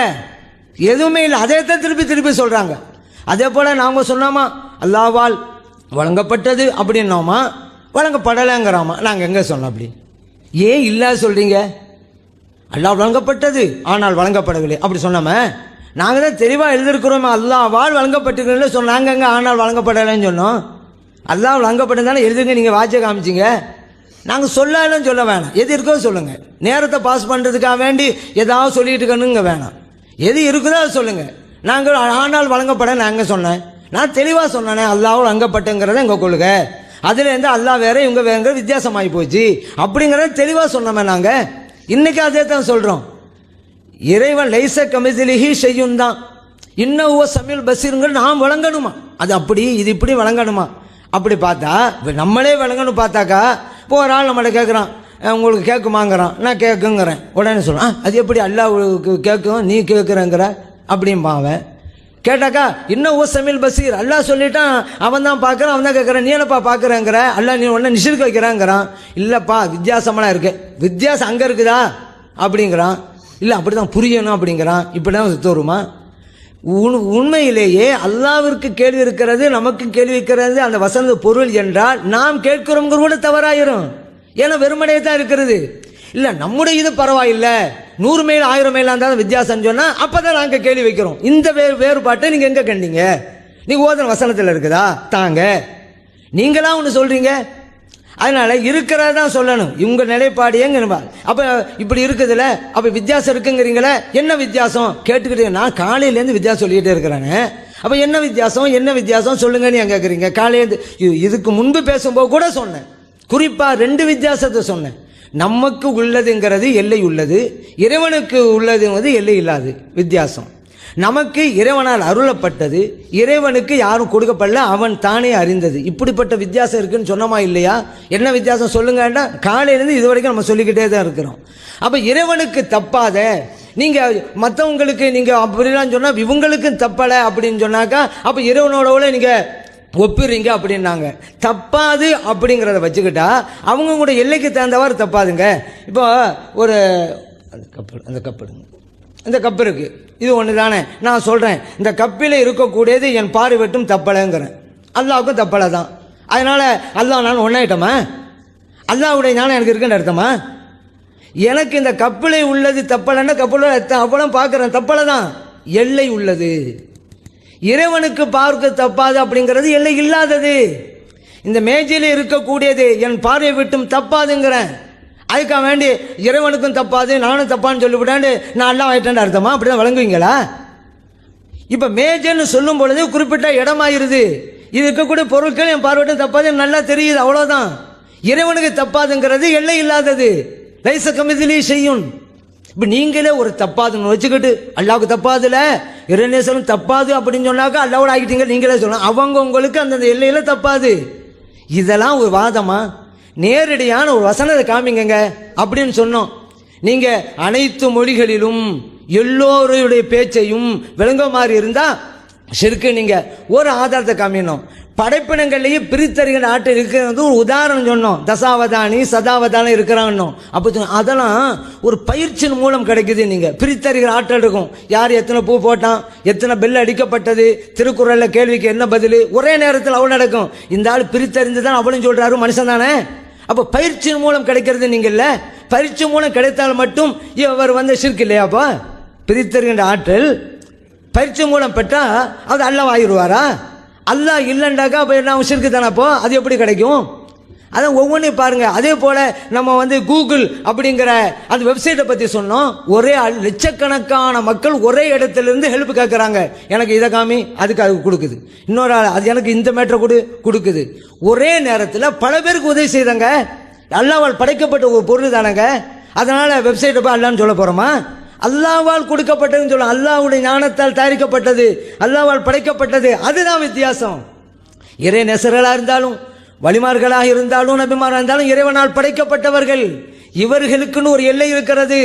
Speaker 2: எதுவுமே இல்லை, அதே தான் திருப்பி திருப்பி சொல்கிறாங்க. அதே போல் நாங்கள் சொன்னோமா அல்லாஹ்வால் வழங்கப்பட்டது அப்படின்னோமா, வழங்கப்படலைங்கிறாமா. நாங்கள் எங்கே சொன்னோம் அப்படி? ஏன் இல்லை சொல்கிறீங்க? அல்லாஹ் வழங்கப்பட்டது ஆனால் வழங்கப்படவில்லை அப்படி சொன்னாம நாங்கள் தான் தெளிவாக எழுதியிருக்கிறோமே, அல்லாஹ்வால் வழங்கப்பட்டிருக்கல சொன்னாங்க. எங்கே ஆனால் வழங்கப்படலைன்னு சொன்னோம்? அல்லாஹ் வழங்கப்பட்டதானே எழுதுங்க. நீங்கள் வாட்சை காமிச்சிங்க. நாங்கள் சொல்லலன்னு சொல்ல வேணாம், எது இருக்கோ சொல்லுங்கள். நேரத்தை பாஸ் பண்ணுறதுக்காக வேண்டி ஏதாவது சொல்லிட்டு இருக்கணுங்க வேணாம். எது இருக்குதோ அதை சொல்லுங்கள். நாங்கள் ஆனால் வழங்கப்பட நாங்கள் சொன்னேன், நான் தெளிவாக சொன்னேனே அல்லாஹ் வழங்கப்பட்டுங்கிறத எங்கள் கொள்ளுங்க. அதுலேருந்து அல்லாஹ் வேற இவங்க வேற வித்தியாசமாகி போச்சு அப்படிங்கிறத தெளிவாக சொன்னோமே. நாங்கள் இன்னைக்கு அதே தான் சொல்கிறோம். இறைவன் லைச கமிதிலிஹி செய்யும் தான் இன்னும் சமையல் பசீருங்கிற நாம் வழங்கணுமா? அது அப்படி இது இப்படி வழங்கணுமா? அப்படி பார்த்தா நம்மளே வழங்கணும். பார்த்தாக்கா இப்போ ஒரு ஆள் நம்மளை கேட்குறான், உங்களுக்கு கேட்குமாங்கிறான். நான் கேட்குங்கிறேன். உடனே சொல்கிறான், அது எப்படி அல்லாஹ்வுக்கு கேட்கும் நீ கேட்குறேங்கிற அப்படிம்பாவன். கேட்டாக்கா இன்னும் சமையல் பசீர் அல்லாஹ் சொல்லிட்டான், அவன் தான் பார்க்குறான், அவன் தான் கேட்குறான். நீ என்னப்பா பார்க்குறேங்கிற? அல்லாஹ் நீ உடனே நிஷிர்க் வைக்கிறாங்கிறான். இல்லைப்பா வித்தியாசமெல்லாம் இருக்கு. வித்தியாசம் அங்கே இருக்குதா அப்படிங்கிறான். இல்லை அப்படி தான் புரியணும் அப்படிங்கிறான். இப்படி தான் தோறுமா? உண்மையிலேயே அல்லாஹ்விற்கு கேள்வி இருக்கிறது, நமக்கு கேள்வி இருக்கிறது. அந்த வசந்த பொருள் என்றால் நாம் கேட்கிறோங்கிற கூட தவறாயிரும். ஏன்னா வெறுமனையே தான் இருக்கிறது. இல்லை நம்முடைய இது பரவாயில்லை, 100 மைல் 1000 மைல் இருந்தாலும் வித்தியாசம் சொன்னால் அப்போ தான் நாங்கள் கேள்வி வைக்கிறோம். இந்த வேறுபாட்டை நீங்கள் எங்கே கண்டீங்க? நீங்கள் ஓதன வசனத்தில் இருக்குதா? தாங்க நீங்களாம் ஒன்று சொல்கிறீங்க. அதனால இருக்கிறத தான் சொல்லணும். இவங்க நிலைப்பாடு எங்க? அப்போ இப்படி இருக்குதுல்ல, அப்போ வித்தியாசம் இருக்குங்கிறீங்களே, என்ன வித்தியாசம் கேட்டுக்கிட்டே நான் காலையிலேருந்து வித்தியாசம் சொல்லிக்கிட்டே இருக்கிறானே. அப்போ என்ன வித்தியாசம் என்ன வித்தியாசம் சொல்லுங்கன்னு ஏன் கேட்குறீங்க? காலையிலேருந்து இதுக்கு முன்பு பேசும்போது கூட சொன்னேன், குறிப்பாக 2 வித்தியாசத்தை சொன்னேன். நமக்கு உள்ளதுங்கிறது எல்லை உள்ளது, இறைவனுக்கு உள்ளதுங்கிறது எல்லை இல்லாது வித்தியாசம். நமக்கு இறைவனால் அருளப்பட்டது, இறைவனுக்கு யாரும் கொடுக்கப்படல, அவன் தானே அறிந்தது. இப்படிப்பட்ட வித்தியாசம் இருக்குன்னு சொன்னமா இல்லையா? என்ன வித்தியாசம் சொல்லுங்கண்டா, காலையிலேருந்து இது வரைக்கும் நம்ம சொல்லிக்கிட்டே தான் இருக்கிறோம். அப்போ இறைவனுக்கு தப்பாத நீங்கள் மற்றவங்களுக்கு நீங்கள் அப்படிலாம் சொன்னால் இவங்களுக்கும் தப்பலை அப்படின்னு சொன்னாக்கா அப்போ இறைவனோட நீங்கள் ஒப்பிடுறீங்க அப்படின்னாங்க. தப்பாது அப்படிங்கிறத வச்சுக்கிட்டா அவங்க கூட எல்லைக்கு தகுந்தவாறு தப்பாதுங்க. இப்போ ஒரு அந்த கப்பு இருக்கு, இது ஒன்று தானே. நான் சொல்கிறேன் இந்த கப்பில் இருக்கக்கூடியது என் பார்வை வெட்டும் தப்பலைங்கிறேன். அல்லாவுக்கும் தப்பலை தான். அதனால் அல்லாஹ் நான் ஒன்றாயிட்டோமா? அல்லாவுடைய ஞானம் எனக்கு இருக்குன்னு அர்த்தமா? எனக்கு இந்த கப்பிலை உள்ளது தப்பலைன்னா கப்பில் அப்பளம் பார்க்குறேன் தப்பலை தான். எல்லை உள்ளது. இறைவனுக்கு பார்க்க தப்பாது அப்படிங்கிறது எல்லை இல்லாதது. இந்த மேஜையில் இருக்கக்கூடியது என் பார்வை விட்டும் தப்பாதுங்கிறேன். அதுக்காக வேண்டி இறைவனுக்கும் தப்பாது நானும் தப்பான்னு சொல்லிவிட்டாண்டு நான் எல்லாம் ஆயிட்டேன்னு அர்த்தமா? அப்படிதான் வழங்குவீங்களா? இப்போ மேஜைன்னு சொல்லும் பொழுது குறிப்பிட்ட இடமாயிருது. இது இருக்கக்கூடிய பொருட்கள் என் பார்வைட்டும் தப்பாது நல்லா தெரியுது, அவ்வளோதான். இறைவனுக்கு தப்பாதுங்கிறது எல்லை இல்லாதது. லைச கமிதிலி செய்யும். இப்போ நீங்களே ஒரு தப்பாதுன்னு வச்சுக்கிட்டு அல்லாவுக்கு தப்பாதுல இறைநேசனும் தப்பாது அப்படின்னு சொன்னாக்கா அல்லாவோட ஆகிட்டீங்க. நீங்களே சொல்லலாம் அவங்க உங்களுக்கு அந்தந்த எல்லையில் தப்பாது. இதெல்லாம் ஒரு வாதமா? நேரடியான ஒரு வசனத்தை காமிங்க அப்படின்னு சொன்னோம். நீங்கள் அனைத்து மொழிகளிலும் எல்லோருடைய பேச்சையும் விளங்க மாதிரி இருந்தால் ஷிர்க்கு. நீங்கள் ஒரு ஆதாரத்தை காமிக்கணும். படைப்பினங்கள்லேயே பிரித்தறிகிற ஆற்றல் இருக்கிறது ஒரு உதாரணம் சொன்னோம். தசாவதானி சதாவதானி இருக்கிறான்னு. அப்போ அதெல்லாம் ஒரு பயிற்சியின் மூலம் கிடைக்குது. நீங்கள் பிரித்தறிகிற ஆற்றல் இருக்கும். யார் எத்தனை பூ போட்டான், எத்தனை பெல் அடிக்கப்பட்டது, திருக்குறளில் கேள்விக்கு என்ன பதில், ஒரே நேரத்தில் அவ்வளோ நடக்கும். இந்த ஆள் பிரித்தறிந்து தான் அவளும் சொல்கிறாரு, மனுஷன் தானே. அப்போ பயிற்சியின் மூலம் கிடைக்கிறது. நீங்கள் இல்லை பயிற்சி மூலம் கிடைத்தால் மட்டும் இவர் ஷிர்க் இல்லையா? அப்போ பிரித்தறிகின்ற ஆற்றல் பயிற்சி மூலம் பெற்றால் அது அல்லாஹ் ஆகிடுவாரா? அல்லாஹ் இல்லைண்டாக்கா அப்போ என்ன ஷிர்க்கு தானே? அப்போ அது எப்படி கிடைக்கும்? அதான் ஒவ்வொன்றையும் பாருங்க. அதே போல நம்ம வந்து கூகுள் அப்படிங்கிற அந்த வெப்சைட்டை பத்தி சொன்னோம். ஒரே லட்சக்கணக்கான மக்கள் ஒரே இடத்துல இருந்து ஹெல்ப் கேட்கறாங்க. எனக்கு இதை காமி, அதுக்கு அது கொடுக்குது. இன்னொரு ஆள் அது எனக்கு இந்த மேட்டரை கொடுக்குது. ஒரே நேரத்தில் பல பேருக்கு உதவி செய்தாங்க. அல்லாஹ்வால் படைக்கப்பட்ட ஒரு பொருள் தானங்க. அதனால வெப்சைட்டை போய் அல்லான்னு சொல்ல போறோமா? அல்லாஹ்வால் கொடுக்கப்பட்டதுன்னு சொல்ல, அல்லாஹ்வுடைய ஞானத்தால் தயாரிக்கப்பட்டது, அல்லாஹ்வால் படைக்கப்பட்டது, அதுதான் வித்தியாசம். இறை நெசர்களாக இருந்தாலும், வலிமார்களாக இருந்தாலும், நபிமாராக இருந்தாலும் இறைவனால் படைக்கப்பட்டவர்கள். இவர்களுக்குன்னு ஒரு எல்லை இருக்கிறது.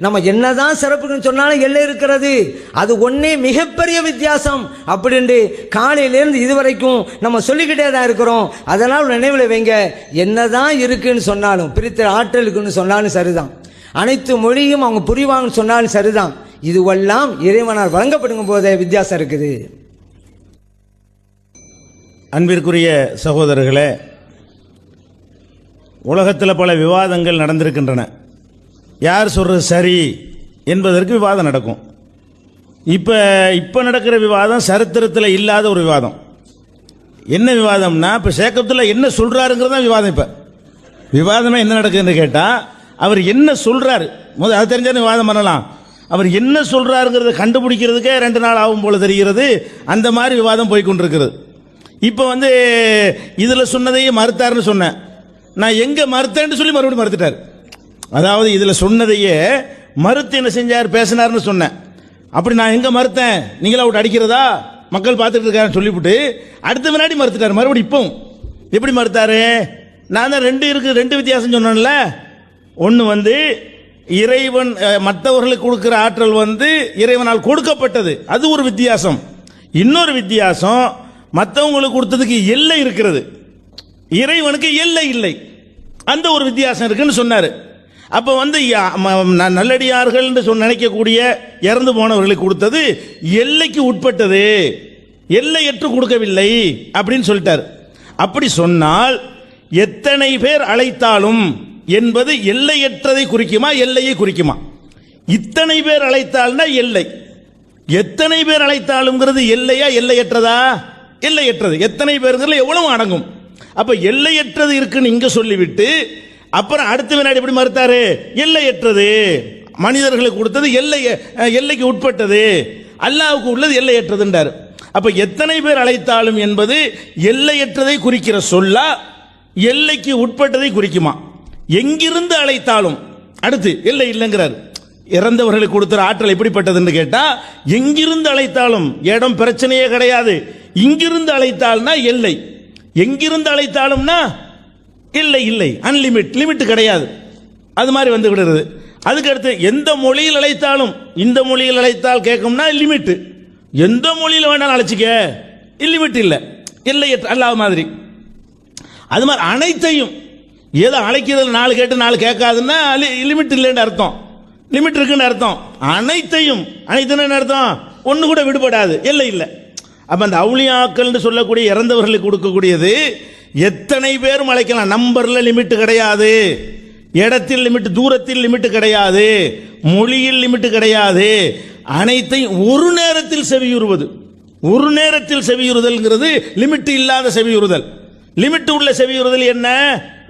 Speaker 2: நம்ம என்னதான் சிறப்புன்னு சொன்னாலும் எல்லை இருக்கிறது. அது ஒன்னே மிகப்பெரிய வித்தியாசம் அப்படின்ட்டு காலையிலேருந்து இதுவரைக்கும் நம்ம சொல்லிக்கிட்டே தான் இருக்கிறோம். அதனால் நினைவில் வைங்க, என்னதான் இருக்குன்னு சொன்னாலும், பிரித்த ஆற்றல் இருக்குன்னு சொன்னாலும் சரிதான், அனைத்து மொழியும் அவங்க புரிவாங்கன்னு சொன்னாலும் சரிதான், இதுவெல்லாம் இறைவனால் வழங்கப்படும் போதே வித்தியாசம் இருக்குது.
Speaker 1: அன்பிற்குரிய சகோதரர்களே, உலகத்தில் பல விவாதங்கள் நடந்திருக்கின்றன. யார் சொல்றது சரி என்பதற்கு விவாதம் நடக்கும். இப்போ நடக்கிற விவாதம் சரித்திரத்தில் இல்லாத ஒரு விவாதம். என்ன விவாதம்னா, இப்போ ஷேக் அப்துல்லா என்ன சொல்றாருங்கிறது தான் விவாதம். இப்போ விவாதமே என்ன நடக்குதுன்னு கேட்டால், அவர் என்ன சொல்றாரு முதல் அது தெரிஞ்சாலும் விவாதம் பண்ணலாம். அவர் என்ன சொல்றாருங்கிறத கண்டுபிடிக்கிறதுக்கே 2 நாள் ஆகும் போல தெரிகிறது. அந்த மாதிரி விவாதம் போய்கொண்டிருக்கிறது. இப்போ வந்து இதில் சொன்னதையே மறுத்தாருன்னு சொன்னேன். நான் எங்கே மறுத்தேன்னு சொல்லி மறுபடியும் மறுத்துட்டார். அதாவது இதில் சொன்னதையே மறுத்து என்ன செஞ்சார், பேசினார்னு சொன்னேன். அப்படி நான் எங்கே மறுத்தேன், நீங்களா விட்டு அடிக்கிறதா, மக்கள் பார்த்துட்டு இருக்காருன்னு சொல்லிவிட்டு அடுத்த வினாடி மறுத்துட்டார். மறுபடியும் இப்போ எப்படி மறுத்தாரு? நான் தான் 2 இருக்கு, 2 வித்தியாசம் சொன்னேன்ல. ஒன்று வந்து இறைவன் மற்றவர்களுக்கு கொடுக்கிற ஆற்றல் வந்து இறைவனால் கொடுக்கப்பட்டது, அது ஒரு வித்தியாசம். இன்னொரு வித்தியாசம், மற்றவங்களுக்கு கொடுத்ததுக்கு எல்லை இருக்கிறது, இறைவனுக்கு எல்லை இல்லை, அந்த ஒரு வித்தியாசம் இருக்குன்னு சொன்னார். அப்போ வந்து நல்லடியார்கள் நினைக்கக்கூடிய இறந்து போனவர்களுக்கு கொடுத்தது எல்லைக்கு உட்பட்டது, எல்லையற்று கொடுக்கவில்லை அப்படின்னு சொல்லிட்டார். அப்படி சொன்னால் எத்தனை பேர் அழைத்தாலும் என்பது எல்லையற்றதை குறிக்குமா, எல்லையை குறிக்குமா? இத்தனை பேர் அழைத்தால்னா எல்லை, எத்தனை பேர் அழைத்தாலும்ங்கிறது எல்லையா எல்லையற்றதா? எல்லையற்றது. எத்தனை பேருங்கிறது எவ்வளவு அடங்கும். அப்ப எல்லையற்றது இருக்குன்னு இங்க சொல்லிவிட்டு அப்புறம் அடுத்த வினாடி எப்படி மறுத்தாரு? எல்லையற்றது, மனிதர்களுக்கு கொடுத்தது எல்லைக்கு உட்பட்டது, அல்லாஹ்வுக்கு உள்ளது எல்லையற்றதுன்றார். அப்ப எத்தனை பேர் அழைத்தாலும் என்பது எல்லையற்றதை குறிக்கிற சொல்லா, எல்லைக்கு உட்பட்டதை குறிக்குமா? எங்கிருந்து அழைத்தாலும் அடுத்து எல்லை இல்லைங்கிறார். இறந்தவர்களுக்கு கொடுத்த ஆற்றல் எப்படிப்பட்டதுன்னு கேட்டா, எங்கிருந்து அழைத்தாலும் இடம் பிரச்சனையே கிடையாது. இங்கிருந்து அழைத்தால்னா எல்லை, எங்கிருந்து அழைத்தாலும்னா இல்லை, இல்லை, அன்லிமிட், லிமிட் கிடையாது. அது மாதிரி வந்து விடுறது. அதுக்கு அடுத்து எந்த மொழியில் அழைத்தாலும், இந்த மொழியில் அழைத்தால் கேட்கும்னா லிமிட், எந்த மொழியில் வேணாலும் அழைச்சிக்க, லிமிட் இல்லை, எல்லையற்ற அல்லாஹ் மாதிரி. அது மாதிரி அனைத்தையும், ஏதோ அழைக்கிறது 4 கேட்டு 4 கேட்காதுன்னா லிமிட் இல்லைன்னு அர்த்தம், லிமிட் இருக்குன்னு அர்த்தம். அனைத்தையும், அனைத்துன்னு அர்த்தம் ஒன்று கூட விடுபடாது, எல்லை இல்லை. அப்ப அந்த அவுலியாக்கள் சொல்லக்கூடிய இறந்தவர்களுக்கு கொடுக்கக்கூடியது எத்தனை பேரும் அழைக்கலாம், நம்பர்ல லிமிட் கிடையாது, இடத்தில் லிமிட், தூரத்தில் லிமிட் கிடையாது, மொழியில் லிமிட் கிடையாது. அனைத்தையும் ஒரு நேரத்தில் செவியுறுவது, ஒரு நேரத்தில் செவியுறுதல்ங்கிறது லிமிட் இல்லாத செவியுறுதல். லிமிட் உள்ள செவியுறுதல் என்ன?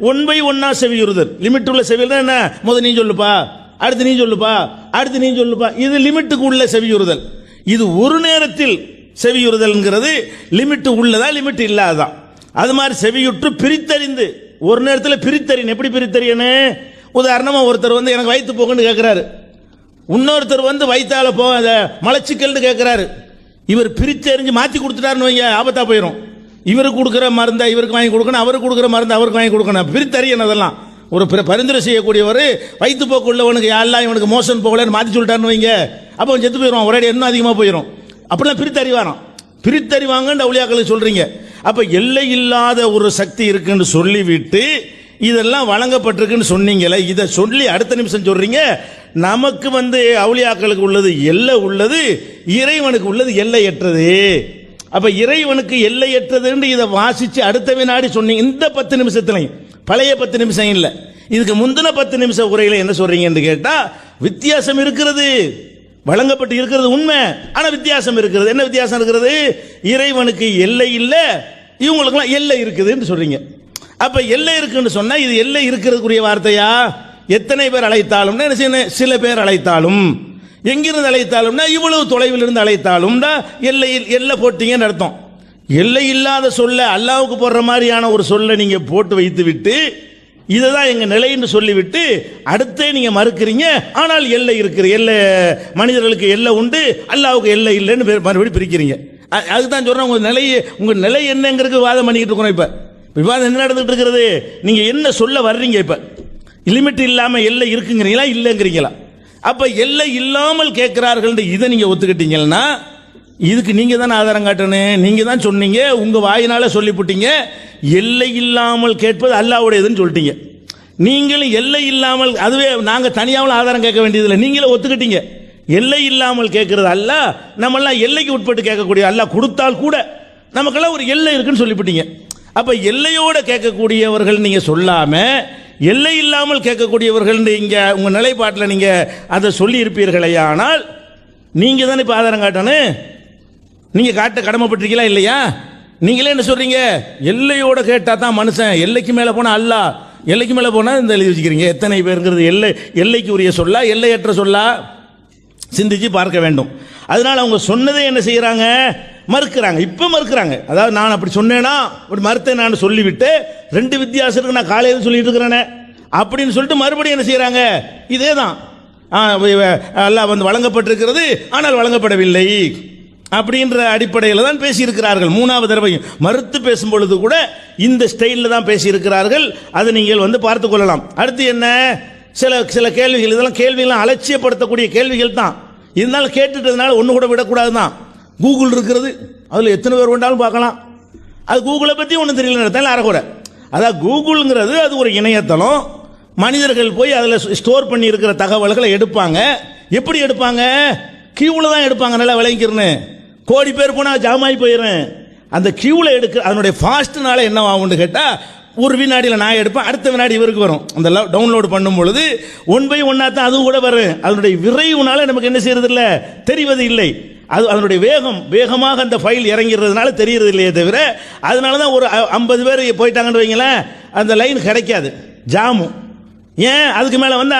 Speaker 1: 1 by 1 செவியுறுதல். லிமிட் உள்ள செவியுறுதல் என்ன? முதல் நீ சொல்லுப்பா, அடுத்து நீ சொல்லுப்பா, அடுத்து நீ சொல்லுப்பா, இது லிமிட்டுக்கு உள்ள செவியுறுதல். இது ஒரு நேரத்தில் செவியுறுதல்ங்கிறது லிமிட் உள்ளதா லிமிட் இல்லாததான். அது மாதிரி செவியுற்று பிரித்தறிந்து ஒரு நேரத்தில் பிரித்தறின். எப்படி பிரித்தறியணும்? உதாரணமா ஒருத்தர் வந்து எனக்கு வயிற்று போக்குன்னு கேட்கிறாரு, இன்னொருத்தர் வந்து வயிற்றால போ மலச்சிக்கல்னு கேட்கிறாரு. இவர் பிரித்தறிஞ்சு மாற்றி கொடுத்துட்டாருன்னு வைங்க, ஆபத்தா போயிடும். இவருக்கு கொடுக்குற மருந்தை இவருக்கு வாங்கி கொடுக்கணும், அவருக்கு கொடுக்குற மருந்து அவருக்கு வாங்கி கொடுக்கணும், பிரித்தறியணும். அதெல்லாம் ஒரு பரிந்துரை செய்யக்கூடியவர் வயிற்று போக்கு உள்ளவனுக்கு யாரெல்லாம் இவனுக்கு மோசன் போகலன்னு மாற்றி சொல்லிட்டாருன்னு வைங்க, அப்போ அவன் செத்து போயிடுவான், ஒரே இன்னும் அதிகமாக போயிடும். அப்படிலாம் பிரித்தறிவாராம், பிரித்தறிவாங்கன்னு அவுலியாக்களுக்கு சொல்றீங்க. அப்ப எல்லை இல்லாத ஒரு சக்தி இருக்குன்னு சொல்லிவிட்டு இதெல்லாம் வழங்கப்பட்டிருக்குன்னு சொன்னீங்களே, இதை சொல்லி அடுத்த நிமிஷம் சொல்றீங்க நமக்கு வந்து அவுலியாக்களுக்கு உள்ளது எல்லை உள்ளது, இறைவனுக்கு உள்ளது எல்லையற்றது. அப்ப இறைவனுக்கு எல்லையற்றதுன்னு இதை வாசிச்சு அடுத்த வினாடி சொன்னீங்க. இந்த 10 நிமிஷத்துலையும், பழைய 10 நிமிஷம் இல்லை, இதுக்கு முந்தின 10 நிமிஷம் உரையில என்ன சொல்றீங்கன்னு கேட்டா, வித்தியாசம் இருக்கிறது, வழங்கப்பட்டு இருக்கிறது உண்மை, ஆனா வித்தியாசம் இருக்கிறது. என்ன வித்தியாசம் இருக்கிறது? இறைவனுக்கு எல்லை இல்லை, இவங்களுக்குலாம் எல்லை இருக்குதுன்னு சொல்றீங்க. அப்ப எல்லை இருக்குன்னு சொன்னா இது எல்லை இருக்கிறதுக்குரிய வார்த்தையா? எத்தனை பேர் அழைத்தாலும் என்ன செய்யணும்? சில பேர் அழைத்தாலும், எங்கிருந்து அழைத்தாலும்னா இவ்வளவு தொலைவில் இருந்து அழைத்தாலும் எல்லை போட்டீங்கன்னு அர்த்தம். எல்லை இல்லாத சொல்ல அல்லாவுக்கு போடுற மாதிரியான ஒரு சொல்ல நீங்க போட்டு வைத்து விட்டு இதுதான் எங்க நிலைன்னு சொல்லிவிட்டு அடுத்தே நீங்க மறுக்கிறீங்க. ஆனால் எல்லை இருக்குது, எல்லை மனிதர்களுக்கு எல்லை உண்டு, அல்லாவுக்கு எல்லை இல்லைன்னு மறுபடியும் பிரிக்கிறீங்க. அதுதான் சொல்றேன், உங்க நிலை என்னங்கிறது வாதம் பண்ணிக்கிட்டு இருக்கோம். இப்ப விவாதம் என்ன நடந்துட்டு இருக்கிறது? நீங்க என்ன சொல்ல வர்றீங்க? இப்ப லிமிட் இல்லாம எல்லை இருக்குங்கிறீங்களா இல்லைங்கிறீங்களா? அப்ப எல்லை இல்லாமல் கேட்கிறார்கள் இதை நீங்க ஒத்துக்கிட்டீங்கன்னா இதுக்கு நீங்க தான் ஆதாரம் காட்டணும். நீங்க தான் சொன்னீங்க, உங்க வாயினால சொல்லிவிட்டீங்க எல்லை இல்லாமல் கேட்பது அல்லாஹ்வுடையதுன்னு சொல்லிட்டீங்க. நீங்களும் எல்லை இல்லாமல், அதுவே நாங்க தனியாவில் ஆதாரம் கேட்க வேண்டியதில்லை, நீங்களே ஒத்துக்கிட்டீங்க. எல்லை இல்லாமல் கேட்கறது அல்லாஹ், நம்மெல்லாம் எல்லைக்கு உட்பட்டு கேட்கக்கூடிய அல்லாஹ் கொடுத்தால் கூட நமக்கெல்லாம் ஒரு எல்லை இருக்குன்னு சொல்லிவிட்டீங்க. அப்ப எல்லையோட கேட்கக்கூடியவர்கள் நீங்க சொல்லாம எல்லை இல்லாமல் கேட்கக்கூடியவர்கள் இங்க உங்க நிலைப்பாட்டில் நீங்க அதை சொல்லி இருப்பீர்களே, ஆனால் நீங்க தானே இப்ப ஆதாரம் காட்டணும். நீங்க காட்ட கடமைப்பட்டிருக்கீங்களா இல்லையா? நீங்களே என்ன சொல்றீங்க? எல்லையோட கேட்டா தான் மனுஷன், எல்லைக்கு மேல போனா அல்லாஹ், எல்லைக்கு மேல போனா இந்த எழுதி வச்சுக்கிறீங்க. எத்தனை பேருங்கிறது எல்லைக்கு உரிய சொல்லா எல்லையற்ற சொல்லா? சிந்திச்சு பார்க்க வேண்டும். அதனால அவங்க சொன்னதே என்ன செய்யறாங்க? மறுக்கிறாங்க. இப்ப மறுக்கிறாங்க. அதாவது நான் அப்படி சொன்னேனா அப்படி மறுத்தேன் நான் சொல்லிவிட்டு ரெண்டு வித்தியாசம் இருக்கு, நான் காலையில் சொல்லிட்டு இருக்கிறேனே அப்படின்னு சொல்லிட்டு மறுபடியும் என்ன செய்யறாங்க? இதே தான் அல்லாஹ் வந்து வழங்கப்பட்டிருக்கிறது ஆனால் வழங்கப்படவில்லை அப்படின்ற அடிப்படையில் தான் பேசியிருக்கிறார்கள். மூணாவது தடவை மறுத்து பேசும் பொழுது கூட இந்த ஸ்டைலில் தான் பேசியிருக்கிறார்கள். அதை நீங்கள் வந்து பார்த்து கொள்ளலாம். அடுத்து என்ன? சில கேள்விகள், இதெல்லாம் கேள்விகள்லாம் அலட்சியப்படுத்தக்கூடிய கேள்விகள் தான். இருந்தாலும் கேட்டுட்டதுனால ஒன்று கூட விடக்கூடாது தான். கூகுள் இருக்கிறது, அதில் எத்தனை பேர் வேண்டாலும் பார்க்கலாம். அது கூகுளை பற்றி ஒன்றும் தெரியல அறகுறை. அதாவது கூகுள்ங்கிறது அது ஒரு இணையதளம். மனிதர்கள் போய் அதில் ஸ்டோர் பண்ணி இருக்கிற தகவல்களை எடுப்பாங்க. எப்படி எடுப்பாங்க? கியூவில் தான் எடுப்பாங்க. நல்லா விளங்கிக்கிறேன்னு, கோடி பேர் போனால் ஜாமாயி போயிடுறேன். அந்த கியூவில் எடுக்க அதனுடைய ஃபாஸ்ட்னால என்ன ஆகும்னு கேட்டால், ஒரு வினாடியில் நான் எடுப்பேன், அடுத்த வினாடி இவருக்கு வரும். அந்த டவுன்லோடு பண்ணும் பொழுது 1 by 1 தான் அதுவும் கூட வரும். அதனுடைய விரைவுனால நமக்கு என்ன செய்யறது இல்லை, தெரிவது இல்லை. அது அதனுடைய வேகமாக அந்த ஃபைல் இறங்கிறதுனால தெரியறது இல்லையே தவிர, அதனால தான் ஒரு 50 பேர் போயிட்டாங்கன்னு வைங்களேன், அந்த லைன் கிடைக்காது, ஜாமும். ஏன்? அதுக்கு மேலே வந்து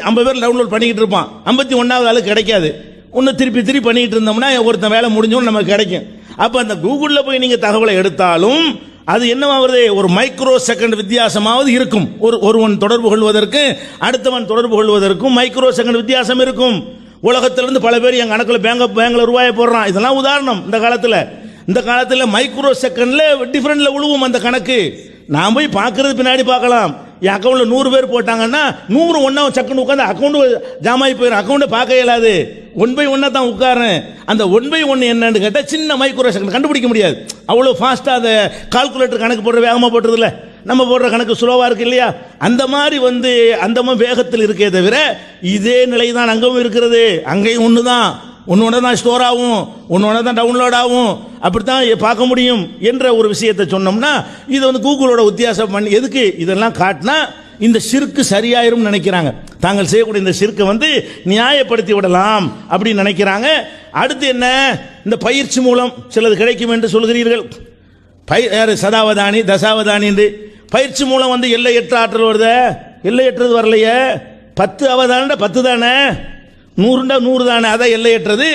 Speaker 1: 50 பேர் டவுன்லோட் பண்ணிக்கிட்டு இருப்பான், 51வது ஆளு கிடைக்காது. இன்னும் திருப்பி பண்ணிக்கிட்டு இருந்தோம்னா ஒருத்தன் வேலை முடிஞ்சோன்னு நமக்கு கிடைக்கும். அப்போ அந்த கூகுளில் போய் நீங்கள் தகவலை எடுத்தாலும் அது என்னவாகிறது? ஒரு மைக்ரோ செகண்ட் வித்தியாசமாவது இருக்கும். ஒருவன் தொடர்பு கொள்வதற்கு அடுத்தவன் தொடர்பு கொள்வதற்கும் மைக்ரோ செகண்ட் வித்தியாசம் இருக்கும். உலகத்திலிருந்து பல பேர் என் கணக்கில் பேங்க்ல ரூபாயை போடுறான். இதெல்லாம் உதாரணம். இந்த காலத்தில் மைக்ரோ செகண்ட்ல டிஃபரெண்ட்ல உழுவும் அந்த கணக்கு. நான் போய் பார்க்கறது பின்னாடி பார்க்கலாம். என் அக்கௌண்ட்ல 100 பேர் போட்டாங்கன்னா 100 ஒன்னா சக்குன்னு உட்காந்து அக்கௌண்ட் ஜாமாயி போயிடும். அக்கௌண்ட் பார்க்க இயலாது. 1 by 1 தான் உட்காரேன். அந்த 1 by 1 என்னன்னு கேட்டால் சின்ன மைக்ரோ செகண்ட் கண்டுபிடிக்க முடியாது. அவ்வளோ ஃபாஸ்டா அதை கால்குலேட்டர் கணக்கு போடுற வேகமாக போட்டுறது இல்லை, நம்ம போடுற கணக்கு ஸ்லோவா இருக்கு இல்லையா? அந்த மாதிரி வந்து அந்த வேகத்தில் இருக்கே தவிர இதே நிலை தான் அங்கவும் இருக்கிறது. அங்கேயும் ஒன்று தான் ஸ்டோர் ஆகும், ஒன்று தான் டவுன்லோட் ஆகும். அப்படித்தான் பார்க்க முடியும் என்ற ஒரு விஷயத்தை சொன்னோம்னா இது வந்து கூகுளோட வித்தியாசம் பண்ணி எதுக்கு இதெல்லாம் காட்டினா இந்த ஷிர்க்கு சரியாயிரும் நினைக்கிறாங்க. தாங்கள் செய்யக்கூடிய இந்த ஷிர்க்கை வந்து நியாயப்படுத்தி விடலாம் அப்படின்னு நினைக்கிறாங்க. அடுத்து என்ன? இந்த பயிற்சி மூலம் சிலது கிடைக்கும் என்று சொல்கிறீர்கள். சதாவதானி தசாவதானி என்று பயிற்சி மூலம் வந்து எல்லையற்ற ஆற்றல் வருத, எல்லையற்றது வரலையே. 10 அவதான 10 தானே, 100 தானே, அதான் எல்லையற்றது.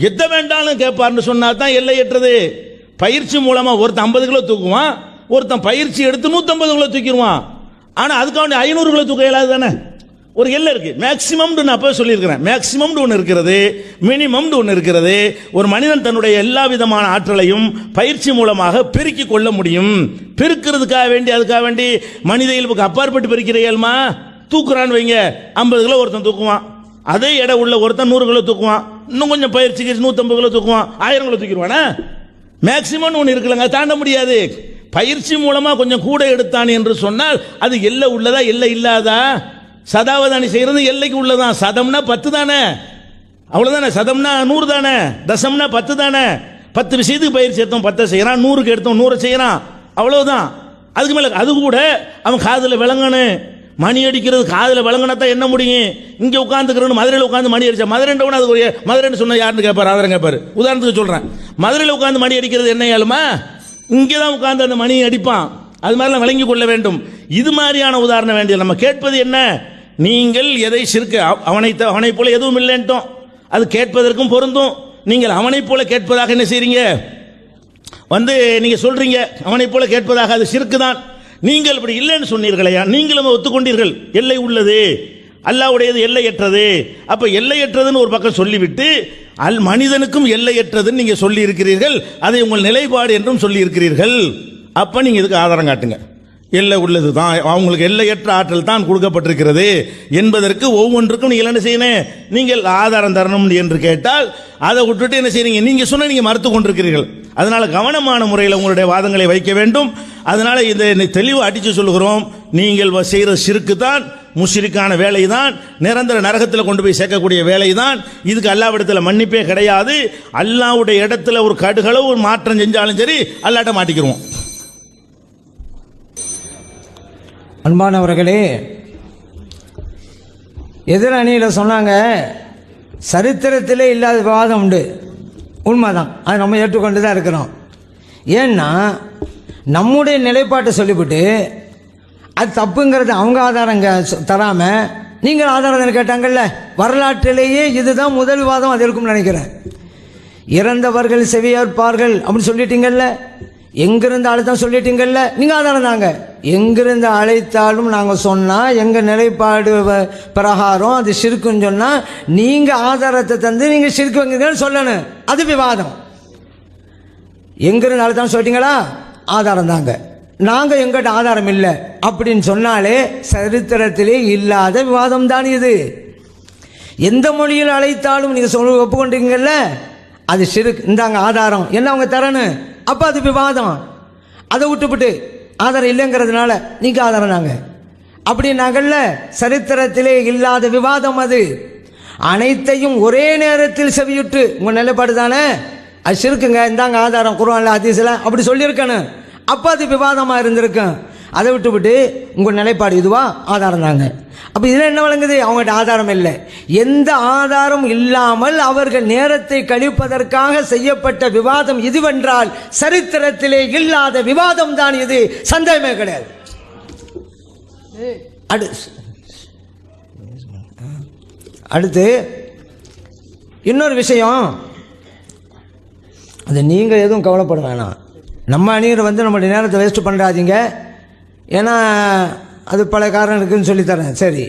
Speaker 1: எதை வேண்டாலும் கேட்பார்னு சொன்னா தான் எல்லையற்றது. பயிற்சி மூலமா ஒருத்தன் 50 கிலோ தூக்குவான், ஒருத்தன் பயிற்சி எடுத்து 150 கிலோ தூக்கிடுவான். ஆனா அதுக்காக 500 கிலோ தூக்க இயலாது தானே. ஒரு எல்லை இருக்கு. மேக்சிமம் நான் அப்போ சொல்லியிருக்கிறேன். மேக்சிமம் ஒன்று இருக்கிறது, மினிமம் ஒன்று இருக்கிறது. ஒரு மனிதன் தன்னுடைய எல்லா விதமான ஆற்றலையும் பயிற்சி மூலமாக பெருக்கிக் கொள்ள முடியும். பெருக்கிறதுக்காக வேண்டி அதுக்காக வேண்டி மனித இயல்புக்கு அப்பாற்பட்டு பெருக்கிற இயல்மா தூக்குறான்னு வைங்க. 50 கிலோ ஒருத்தன் தூக்குவான், அதே எடை உள்ள ஒருத்தன் 100 கிலோ தூக்குவான், இன்னும் கொஞ்சம் பயிற்சிக்கு 150 கிலோ தூக்குவான், 1000 கிலோ தூக்கிடுவானா? மேக்சிமம் ஒன்று இருக்குல்லங்க, தாண்ட முடியாது. பயிற்சி மூலமா கொஞ்சம் கூட எடுத்தான் என்று சொன்னால் அது எல்லை உள்ளதா எல்லை இல்லாதா? சதாவதானி செய்யறது எல்லைக்கு உள்ளதான். சதம்னா 10 தானே, அவ்வளவுதானே. சதம்னா 100 தானே, தசம்னா 10 தானே. 10 விஷயத்துக்கு பயிற்சி எடுத்தோம் 10 செய்யறான், 100க்கு எடுத்தோம் 100 செய்யறான், அவ்வளவுதான். அதுக்கு மேல அது கூட அவன் காதுல விளங்கணும். மணி அடிக்கிறது காதில் விளங்கினதான் என்ன முடியும்? இங்கே உட்காந்துக்கிறோன்னு மதுரையில் உட்காந்து மணி அடிச்சா மதுரைன்றவன அது ஒரு மதுரைன்னு சொன்ன யாருன்னு கேட்பார், ஆதரவு கேட்பார். உதாரணத்துக்கு சொல்கிறேன், மதுரையில் உட்காந்து மணி அடிக்கிறது என்ன ஏழுமா? இங்கே தான் உட்காந்து அந்த மணியை அடிப்பான். அது மாதிரிலாம் விளங்கி கொள்ள வேண்டும். இது மாதிரியான உதாரணம் வேண்டிய நம்ம கேட்பது என்ன, நீங்கள் எதை ஷிர்க் அவனை போல எதுவும் இல்லைன்ட்டோம், அது கேட்பதற்கும் பொருந்தும். நீங்கள் அவனை போல கேட்பதாக என்ன செய்றீங்க, நீங்க சொல்றீங்க அவனை போல கேட்பதாக, அது ஷிர்க் தான். நீங்கள் இப்படி இல்லைன்னு சொன்னீர்களையா, நீங்களும் ஒத்துக்கொண்டீர்கள் எல்லை உள்ளது, அல்லாஹ்வுடையது எல்லையற்றது. அப்ப எல்லையற்றதுன்னு ஒரு பக்கம் சொல்லிவிட்டு மனிதனுக்கும் எல்லையற்றதுன்னு நீங்க சொல்லி இருக்கிறீர்கள், அதை உங்கள் நிலைப்பாடு என்றும் சொல்லி இருக்கிறீர்கள். அப்ப நீங்க இதுக்கு ஆதாரம் காட்டுங்க. எல்லை உள்ளது தான், அவங்களுக்கு எல்லையற்ற ஆற்றல் தான் கொடுக்கப்பட்டிருக்கிறது என்பதற்கு ஒவ்வொன்றுக்கும் நீங்கள் என்ன செய்யணும், நீங்கள் ஆதாரம் தரணும் என்று கேட்டால் அதை விட்டுட்டு என்ன செய்றீங்க, நீங்க சொன்ன நீங்க மறுத்து கொண்டிருக்கிறீர்கள். அதனால கவனமான முறையில் உங்களுடைய வாதங்களை வைக்க வேண்டும். அதனால இந்த தெளிவு அடிச்சு சொல்லுகிறோம், நீங்கள் செய்கிற ஷிர்க் தான் முஷ்ரிக்கான வேலை தான், நிரந்தர நரகத்தில் கொண்டு போய் சேர்க்கக்கூடிய வேலை தான். இதுக்கு அல்லாஹ்விடத்தில் மன்னிப்பே கிடையாது. அல்லாஹ்வுடைய இடத்துல ஒரு கடுகளவு ஒரு மாற்றம் செஞ்சாலும் சரி அல்லாஹ்ட்ட மாட்டிக்கிறோம்.
Speaker 2: அன்பானவர்களே, எதிரணியில் சொன்னாங்க சரித்திரத்திலே இல்லாத விவாதம் உண்டு. உண்மைதான், அது நம்ம ஏற்றுக்கொண்டு தான் இருக்கிறோம். ஏன்னா நம்முடைய நிலைப்பாட்டை சொல்லிவிட்டு அது தப்புங்கிறது அவங்க ஆதாரங்க தராமல் நீங்கள் ஆதாரம் கேட்டாங்கல்ல, வரலாற்றிலேயே இதுதான் முதல் விவாதம் அது இருக்கும்னு நினைக்கிறேன். இறந்தவர்கள் செவியேற்பார்கள் அப்படின்னு சொல்லிட்டீங்கல்ல, எங்கிருந்து அழைத்தான் சொல்லிட்டீங்கல்ல, நீங்கள் ஆதாரம் தாங்க. எங்கிருந்து அழைத்தாலும் நாங்கள் சொன்னால் எங்கள் நிலைப்பாடு பிரகாரம் அது ஷிர்க்குன்னு சொன்னால் நீங்கள் ஆதாரத்தை தந்து நீங்கள் ஷிர்க் வைங்கன்னு சொல்லணும், அது விவாதம். எங்கிருந்து அழைத்தாலும் சொல்லிட்டீங்களா, ஆதாரம் தாங்க. நாங்கள் எங்கிட்ட ஆதாரம் இல்லை அப்படின்னு சொன்னாலே சரித்திரத்திலே இல்லாத விவாதம் தான் இது. எந்த மொழியில் அழைத்தாலும் நீங்கள் சொல்ல ஒப்புக்கொண்டீங்கல்ல, அது ஷிர்க், இந்தாங்க ஆதாரம் என்ன அவங்க தரணும், அப்போ அது விவாதம். அதை விட்டுவிட்டு ஆதாரம் இல்லைங்கிறதுனால நீங்கள் ஆதாரம் நாங்கள் அப்படின்னாங்கல்ல, சரித்திரத்திலே இல்லாத விவாதம் அது. அனைத்தையும் ஒரே நேரத்தில் செவியுட்டு உங்கள் நிலைப்பாடு தானே அது ஷிர்க்குங்க, இந்தாங்க ஆதாரம் குர்ஆன்ல ஹதீஸ்ல அப்படி சொல்லியிருக்கணும், அப்போ அது விவாதமாக இருந்திருக்கும். அதை விட்டுவிட்டு உங்கள் நிலைப்பாடு இதுவா, ஆதாரம் தாங்க. அப்போ இதில் என்ன வழங்குது, அவங்ககிட்ட ஆதாரம் இல்லை. எந்த ஆதாரம் இல்லாமல் அவர்கள் நேரத்தை கழிப்பதற்காக செய்யப்பட்ட விவாதம் இதுவென்றால் சரித்திரத்திலே இல்லாத விவாதம் தான் இது, சந்தேகமே கிடையாது. அடுத்து இன்னொரு விஷயம், அது நீங்கள் எதுவும் கவலைப்பட வேணாம். நம்ம அணியர் நம்மளுடைய நேரத்தை வேஸ்ட் பண்ணுறாதீங்க, ஏன்னா அது பல காரணம் இருக்குதுன்னு சொல்லித்தரேன். சரி,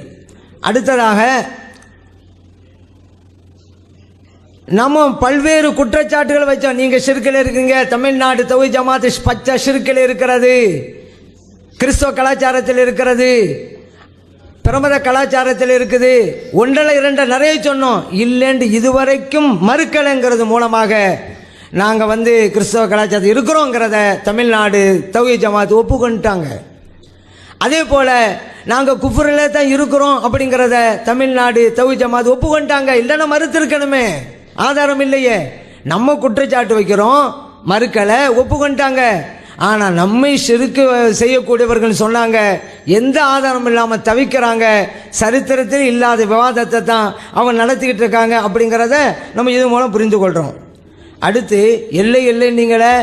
Speaker 2: அடுத்ததாக நம்ம பல்வேறு குற்றச்சாட்டுகளை வச்சோம். நீங்கள் ஷிர்கில் இருக்கீங்க, தமிழ்நாடு தௌஹீத் ஜமாத் பச்சை ஷிர்கில் இருக்கிறது, கிறிஸ்தவ கலாச்சாரத்தில் இருக்கிறது, பிரமத கலாச்சாரத்தில் இருக்குது, ஒன்றரை இரண்டு நிறைய சொன்னோம். இல்லைன்னு இதுவரைக்கும் மறுக்கலைங்கிறது மூலமாக நாங்கள் கிறிஸ்தவ கலாச்சாரத்தில் இருக்கிறோங்கிறத தமிழ்நாடு தௌஹீத் ஜமாத் ஒப்புக்கொண்டுட்டாங்க. அதே போல் நாங்கள் குஃப்ரில் தான் இருக்கிறோம் அப்படிங்கிறத தமிழ்நாடு தௌஹீத் ஜமாத் ஒப்புக்கொண்டாங்க. இல்லைன்னா மறுத்திருக்கணுமே, ஆதாரம் இல்லையே. நம்ம குற்றச்சாட்டு வைக்கிறோம், மறுக்கலை, ஒப்புக்கொண்டாங்க. ஆனால் நம்மை ஷிர்க் செய்யக்கூடியவர்கள் சொன்னாங்க, எந்த ஆதாரம் இல்லாமல் தவிக்கிறாங்க, சரித்திரத்தில் இல்லாத விவாதத்தை தான் அவங்க நடத்திக்கிட்டு இருக்காங்க அப்படிங்கிறத நம்ம இது மூலம் புரிந்து கொள்கிறோம். அடுத்து எல்லை நீங்களே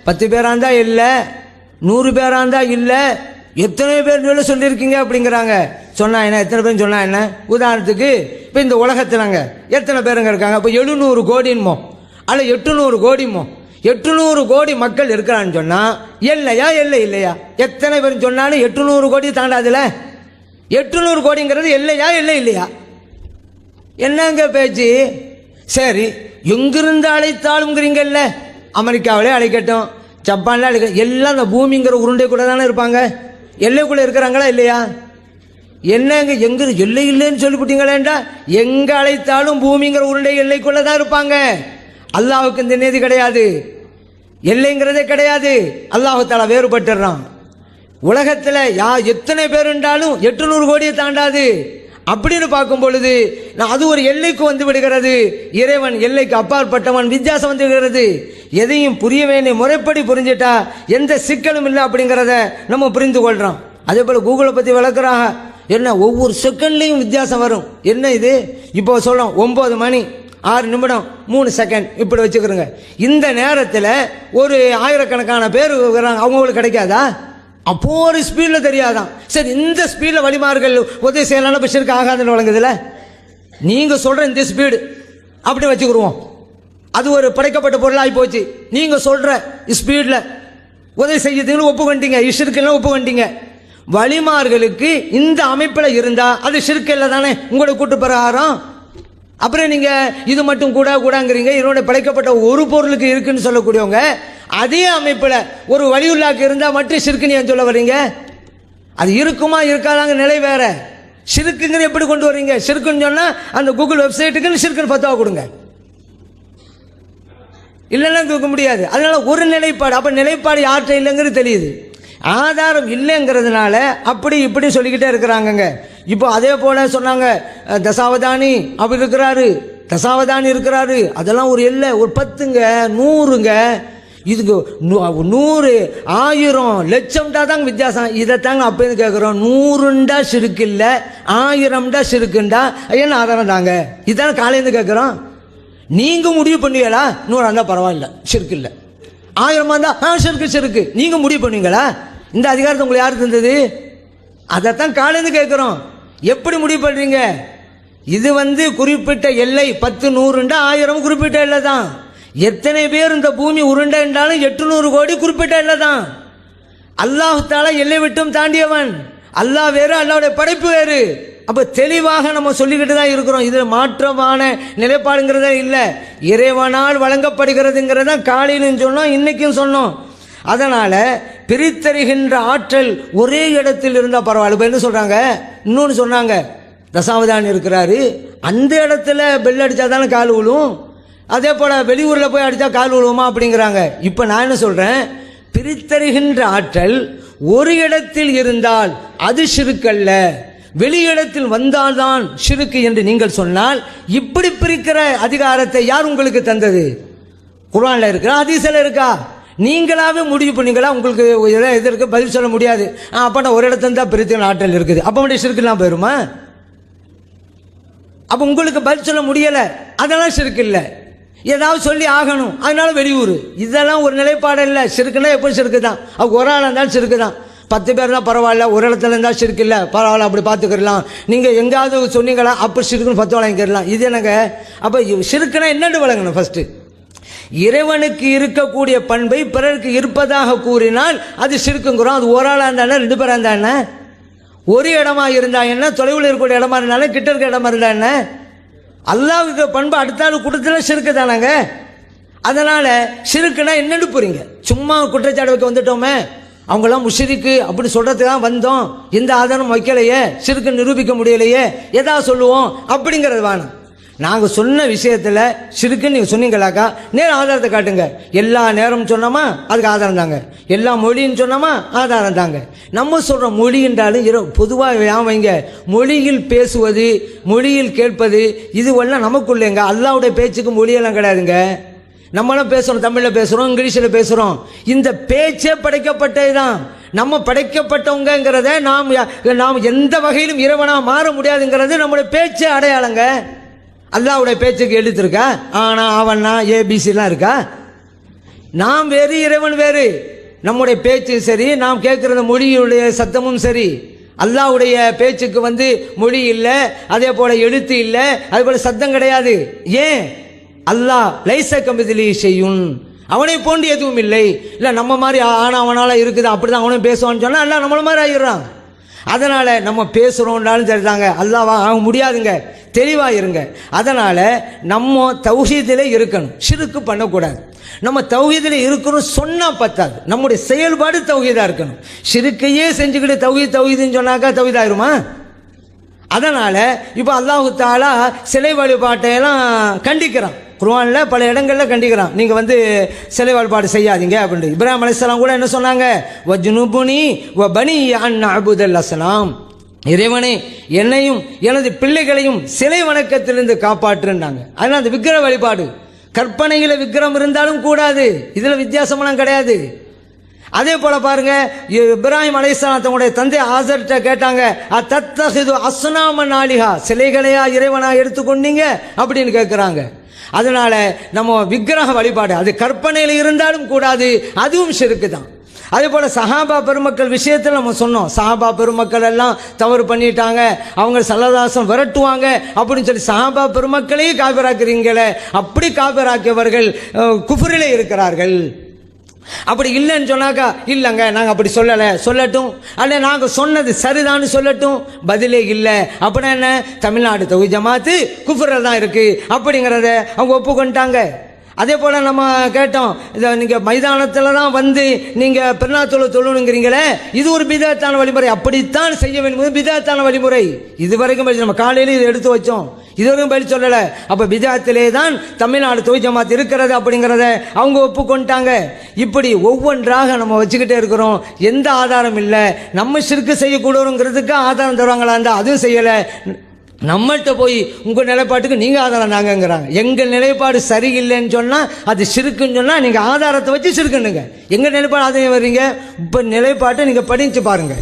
Speaker 2: 10 பேராக இருந்தால் இல்லை, 100 பேராக இருந்தால் இல்லை, எத்தனை பேர் சொல்லியிருக்கீங்க அப்படிங்கிறாங்க. சொன்னா என்ன, எத்தனை பேர் சொன்னா என்ன? உதாரணத்துக்கு இப்போ இந்த உலகத்தில்ங்க எத்தனை பேருங்க இருக்காங்க, இப்போ 700 கோடின்மோ அல்ல 800 கோடிமோ, 800 கோடி மக்கள் இருக்கிறான்னு சொன்னால் எல்லையா எல்லை இல்லையா? எத்தனை பேர் சொன்னாலும் 800 கோடி தாண்டாதுல, 800 கோடிங்கிறது எல்லையா எல்லை இல்லையா? என்னங்க பேச்சு? சரி, எங்கிருந்து அழைத்தாலும்ங்கிறீங்கல்ல, அமெரிக்காவிலே அழைக்கட்டும், ஜப்பான்ல அழைக்கட்டும், எல்லாம் அந்த பூமிங்கிற உருண்டை கூட தானே இருப்பாங்க, எல்லைக்குள்ளே இருக்கிறாங்களா இல்லையா? என்னங்க எங்க எல்லை இல்லைன்னு சொல்லிவிட்டீங்களேண்டா, எங்க அழைத்தாலும் பூமிங்கிற உருண்டை எல்லைக்குள்ளே தான் இருப்பாங்க. அல்லாஹுக்கு இந்த நீதி கிடையாது, எல்லைங்கிறதே கிடையாது. அல்லாஹு தஆலா வேறுபட்டுறான். உலகத்தில் எத்தனை பேர் இருந்தாலும் 800 கோடியை தாண்டாது. அப்படின்னு பார்க்கும் பொழுது அது ஒரு எல்லைக்கு விடுகிறது. இறைவன் எல்லைக்கு அப்பாற்பட்டவன், வித்தியாசம் விடுகிறது. எதையும் புரிய வேண்டிய முறைப்படி புரிஞ்சிட்டா எந்த சிக்கலும் இல்லை அப்படிங்கிறத நம்ம புரிந்து கொள்கிறோம். அதே போல் கூகுளை பற்றி விளக்குறாங்க, என்ன ஒவ்வொரு செகண்ட்லையும் வித்தியாசம் வரும். என்ன இது, இப்போ சொல்கிறோம் 9 மணி 6 நிமிடம் 3 செகண்ட் இப்படி வச்சுக்கிறோங்க. இந்த நேரத்தில் ஒரு ஆயிரக்கணக்கான பேர் இருக்கிறாங்க, அவங்களுக்கு கிடைக்காதா? அப்போ ஒரு ஸ்பீடில் தெரியாதான். சரி, இந்த ஸ்பீடில் வழிமார்கள் உதவி செய்யலாம் பிஷருக்கு ஆகாதுன்னு வழங்குதுல. நீங்கள் சொல்கிற இந்த ஸ்பீடு அப்படி வச்சுக்கிடுவோம், அது ஒரு படைக்கப்பட்ட பொருளாகி போச்சு. நீங்கள் சொல்கிற ஸ்பீடில் உதவி செய்யறதுன்னு ஒப்புக்கொண்டீங்க, ஷிர்க்கெல்லாம் ஒப்புக்கொண்டீங்க. வழிமார்களுக்கு இந்த அமைப்பில் இருந்தால் அது ஷிர்க் இல்லை தானே உங்களோட கூட்டு பிரகாரம். அப்புறம் நீங்கள் இது மட்டும் கூடாங்கிறீங்க. இதனோட படைக்கப்பட்ட ஒரு பொருளுக்கு இருக்குன்னு சொல்லக்கூடியவங்க அதே அமைப்பில் ஒரு வலியுள்ளாக்கு இருந்தால் மட்டும் ஷிர்க்குன்னு ஏன் சொல்ல வர்றீங்க? அது இருக்குமா இருக்காதாங்க நிலை வேற. ஷிர்க்குங்கிற எப்படி கொண்டு வர்றீங்க? ஷிர்க்குன்னு சொன்னால் அந்த கூகுள் வெப்சைட்டுக்குன்னு ஷிர்க்குன்னு ஃபத்வா கொடுங்க, இல்லைன்னா கொடுக்க முடியாது. அதனால ஒரு நிலைப்பாடு. அப்போ நிலைப்பாடு யார்கிட்ட இல்லைங்கிறது தெரியுது, ஆதாரம் இல்லைங்கிறதுனால அப்படி இப்படி சொல்லிக்கிட்டே இருக்கிறாங்கங்க. இப்போ அதே போல சொன்னாங்க தசாவதானி அப்படி இருக்கிறாரு, தசாவதானி இருக்கிறாரு. அதெல்லாம் ஒரு எல்லை, ஒரு 10ங்க 100ங்க, இதுக்கு 100 1000 லட்சம்டா தாங்க வித்தியாசம். இதை தாங்க அப்போ கேட்குறோம். 100ண்டா ஷிர்க் இல்லை, 1000ண்டா ஷிர்க்குண்டா என்ன ஆதாரம் தாங்க? இதான காலையிலேருந்து கேட்குறோம். நீங்கள் முடிவு பண்ணுவீங்களா? 100 இருந்தால் பரவாயில்ல ஷிர்க் இல்லை, 1000 இருந்தால் ஷிர்க்கு நீங்கள் முடிவு பண்ணுவீங்களா? இந்த அதிகாரத்தை உங்களுக்கு யார் தந்தது? அதைத்தான் காலையிலேருந்து கேட்குறோம். எப்படி முடிவு பண்ணுறீங்க? இது குறிப்பிட்ட எல்லை 10 100ண்டா 1000 குறிப்பிட்ட எல்லை தான். எத்தனை பேர் இந்த பூமி உருண்டை என்றாலும் 800 கோடி குறிப்பிட்ட எல்லை தான். அல்லாஹ் தஆலா எல்லை விட்டும் தாண்டியவன். அல்லாஹ் வேறு, அல்லாஹ்வுடைய படைப்பு வேறு. அப்போ தெளிவாக நம்ம சொல்லிக்கிட்டு தான் இருக்கிறோம். இதில் மாற்றமான நிலைப்பாடுங்கிறதே இல்லை. இறைவனால் வழங்கப்படுகிறதுங்கிறத காலையிலும் சொன்னோம், இன்னைக்கும் சொன்னோம். அதனால் பிரித்தறிகின்ற ஆற்றல் ஒரே இடத்தில் இருந்தால் பரவாயில்ல. இப்போ என்ன சொல்கிறாங்க, இன்னொன்று சொன்னாங்க, தசாவதானி இருக்கிறாரு, அந்த இடத்துல பெல் அடித்தா தானே கால் விழும், அதே போல் வெளியூரில் போய் அடித்தா கால் விழுவுமா அப்படிங்கிறாங்க. இப்போ நான் என்ன சொல்கிறேன், பிரித்தறிகின்ற ஆற்றல் ஒரு இடத்தில் இருந்தால் அது ஷிர்க்கல்ல, வெளியிடத்தில் வந்தால்தான் ஷிர்க் என்று நீங்கள் சொன்னால், இப்படி பிரிக்கிற அதிகாரத்தை யார் உங்களுக்கு தந்தது? குர்ஆன்ல இருக்கா, ஹதீஸ்ல இருக்கா? நீங்களாவே முடிவு பண்ணீங்களா? உங்களுக்கு எதற்கு பதில் சொல்ல முடியாது. அப்போ நான் ஒரு இடத்துல தான் பிரித்து ஆற்றல் இருக்குது, அப்போ மட்டும் ஷிர்க்லாம் போயிருமா? அப்போ உங்களுக்கு பதில் சொல்ல முடியலை, அதெல்லாம் ஷிர்க் இல்லை. ஏதாவது சொல்லி ஆகணும், அதனால வெளியூர். இதெல்லாம் ஒரு நிலைப்பாடு இல்லை. ஷிர்க்குனா எப்போ ஷிர்க்கு தான். அவங்க ஒரு ஆளாக இருந்தாலும் ஷிர்க்கு தான். 10 பேர் தான் பரவாயில்ல, ஒரு இடத்துல இருந்தால் ஷிர்க் இல்லை, பரவாயில்ல, அப்படி பார்த்துக்கிடலாம். நீங்கள் எங்காவது சொன்னீங்களா அப்போ ஷிர்க்குன்னு 10 வாங்கிக்கிடலாம். இது எனக்கு அப்போ ஷிர்க்குனா என்னென்னு வழங்கணும்? ஃபர்ஸ்ட் இறைவனுக்கு இருக்கக்கூடிய பண்பை பிறருக்கு இருப்பதாக கூறினால் அது ஷிர்க்குங்கிறோம். அது ஒரு ஆளாக இருந்தாலும் 2 பேராக இருந்தா என்ன, ஒரு இடமா இருந்தா என்ன, தொலைவில் இருக்கக்கூடிய இடமா இருந்தாலும் கிட்ட இருக்க இடமா இருந்தா என்ன, அல்லாஹ்வுக்கு பண்பு அடுத்தாலும் கொடுத்தா ஷிர்க்கு தானாங்க. அதனால ஷிர்க்குனா என்னன்னு புரியுங்க. சும்மா குற்றச்சாட்டு வைக்க வந்துட்டோமே, அவங்களாம் முஷ்ரிக்கு அப்படி சொல்றதுக்கு தான் வந்தோம், எந்த ஆதாரம் வைக்கலையே, ஷிர்க்கு நிரூபிக்க முடியலையே, ஏதாவது சொல்லுவோம் அப்படிங்கிறது வேணும். நாங்கள் சொன்ன விஷயத்தில் ஷிர்க்குன்னு நீங்கள் சொன்னீங்களாக்கா நேரம் ஆதாரத்தை காட்டுங்க. எல்லா நேரமும் சொன்னோமா அதுக்கு ஆதாரம் தாங்க, எல்லா மொழின்னு சொன்னோமா ஆதாரம் தாங்க. நம்ம சொல்கிற மொழி என்றாலும் பொதுவாக வைங்க, மொழியில் பேசுவது, மொழியில் கேட்பது, இதுவெல்லாம் நமக்குள்ளேங்க. அல்லாஹ்வுடைய பேச்சுக்கு மொழியெல்லாம் கிடையாதுங்க. நம்மளும் பேசுகிறோம், தமிழில் பேசுகிறோம், இங்கிலீஷில் பேசுகிறோம். இந்த பேச்சே படைக்கப்பட்டது தான். நம்ம படைக்கப்பட்டவங்கிறத நாம் எந்த வகையிலும் இறைவனாக மாற முடியாதுங்கிறது நம்முடைய பேச்சே அடையாளங்க. அல்லாஹ்வுடைய பேச்சுக்கு எழுதிருக்கா, ஆனால் அவன்னா ஏபிசிலாம் இருக்கா? நாம் வேறு, இறைவன் வேறு. நம்முடைய பேச்சும் சரி, நாம் கேட்குற மொழியுடைய சத்தமும் சரி. அல்லாஹ்வுடைய பேச்சுக்கு மொழி இல்லை, அதே போல எழுத்து இல்லை, அதே போல சத்தம் கிடையாது. ஏன்? அல்லாஹ் லைஸ கமிதிலி ஷையுன், அவனை போன்று எதுவும் இல்லை. இல்லை நம்ம மாதிரி ஆனா அவனால இருக்குது அப்படிதான் அவனும் பேசுவான்னு சொன்னால் அல்லாஹ் நம்மள மாதிரி ஆகிடுறான். அதனால் நம்ம பேசுகிறோம்னாலும் சரிதாங்க, அல்லாஹ் ஆக முடியாதுங்க, தெளிவாக இருங்க. அதனால் நம்ம தௌஹீதில் இருக்கணும், ஷிர்க்கு பண்ணக்கூடாது. நம்ம தௌஹீதில் இருக்கணும் சொன்னால் பத்தாது, நம்முடைய செயல்பாடு தௌஹீதாக இருக்கணும். ஷிர்க்கையே செஞ்சுக்கிட்டு தௌஹீதுன்னு சொன்னாக்கா தௌஹீத் ஆயிருமா? அதனால் இப்போ அல்லாஹ் தஆலா சிலை வழிபாட்டையெல்லாம் கண்டிக்கிறான். குர்ஆனில் பல இடங்களில் கண்டிக்கிறான், நீங்கள் சிலை வழிபாடு செய்யாதீங்க அப்படின்ட்டு. இப்ராஹிம் அலைஹிஸ்ஸலாம் கூட என்ன சொன்னாங்க, வஜ்னுபுனி வ பனி அன் அபுதல் அஸ்லாம், இறைவனே என்னையும் எனது பிள்ளைகளையும் சிலை வணக்கத்திலிருந்து காப்பாற்றுன்னாங்க. அதனால் அந்த விக்கிர வழிபாடு, கற்பனையில் விக்கிரம் இருந்தாலும் கூடாது, இதில் வித்தியாசமெல்லாம் கிடையாது. அதே போல பாருங்க, இப்ராஹிம் அலைஹிஸ்ஸலாம் தன்னுடைய தந்தை ஆசர்ட்ட கேட்டாங்க, தத்தஹிது அஸ்னாமன் ஆலிஹா, சிலைகளையா இறைவனா எடுத்துக்கொண்டீங்க அப்படின்னு கேட்குறாங்க. அதனால நம்ம விக்கிரக வழிபாடு அது கற்பனையில் இருந்தாலும் கூடாது, அதுவும் ஷிர்க்கு தான். அதே போல சஹாபா பெருமக்கள் விஷயத்தில் நம்ம சொன்னோம், சஹாபா பெருமக்கள் எல்லாம் தவறு பண்ணிட்டாங்க, அவங்க சல்லல்லாஹு விரட்டுவாங்க அப்படின்னு சொல்லி சஹாபா பெருமக்களையும் காபிராக்குறீங்களே, அப்படி காபிராக்கியவர்கள் குஃப்ரிலே இருக்கிறார்கள். அப்படி இல்லைன்னு சொன்னாக்கா இல்லைங்க நாங்கள் அப்படி சொல்லலை சொல்லட்டும், அல்ல நாங்கள் சொன்னது சரிதான்னு சொல்லட்டும். பதிலே இல்லை. அப்படின்னா என்ன, தமிழ்நாடு தௌஹீத் ஜமாத்து குஃப்ரில் தான் இருக்கு அப்படிங்கிறத அவங்க ஒப்புக்கொண்டாங்க. அதே போல் நம்ம கேட்டோம், இதை நீங்கள் மைதானத்தில் தான் வந்து நீங்கள் பெருநாள் தொழுணுங்கிறீங்களே, இது ஒரு பிதஅத்தான வழிமுறை, அப்படித்தான் செய்ய வேண்டும், பிதஅத்தான வழிமுறை. இதுவரைக்கும் நம்ம காலையில் இதை எடுத்து வச்சோம், இதுவரைக்கும் பதில் சொல்லலை. அப்போ பிதஅத்திலே தான் தமிழ்நாடு தௌஹீத் ஜமாத் இருக்கிறது அப்படிங்கிறத அவங்க ஒப்புக்கொண்டாங்க. இப்படி ஒவ்வொன்றாக நம்ம வச்சுக்கிட்டே இருக்கிறோம். எந்த ஆதாரம் இல்லை. நம்ம ஷிர்க் செய்யக்கூடாதுங்கிறதுக்கு ஆதாரம் தருவாங்களா இருந்தால் அதுவும் செய்யலை. நம்மள்கிட்ட போய் உங்கள் நிலைப்பாட்டுக்கு நீங்கள் ஆதாரம் தாங்கங்கிறாங்க. எங்கள் நிலைப்பாடு சரியில்லைன்னு சொன்னால் அது ஷிர்க்குன்னு சொன்னால் நீங்கள் ஆதாரத்தை வச்சு ஷிர்க்குன்னுங்க. எங்கள் நிலைப்பாடு ஆதாயம் வர்றீங்க. இப்போ நிலைப்பாட்டை நீங்கள் படிச்சு பாருங்கள்.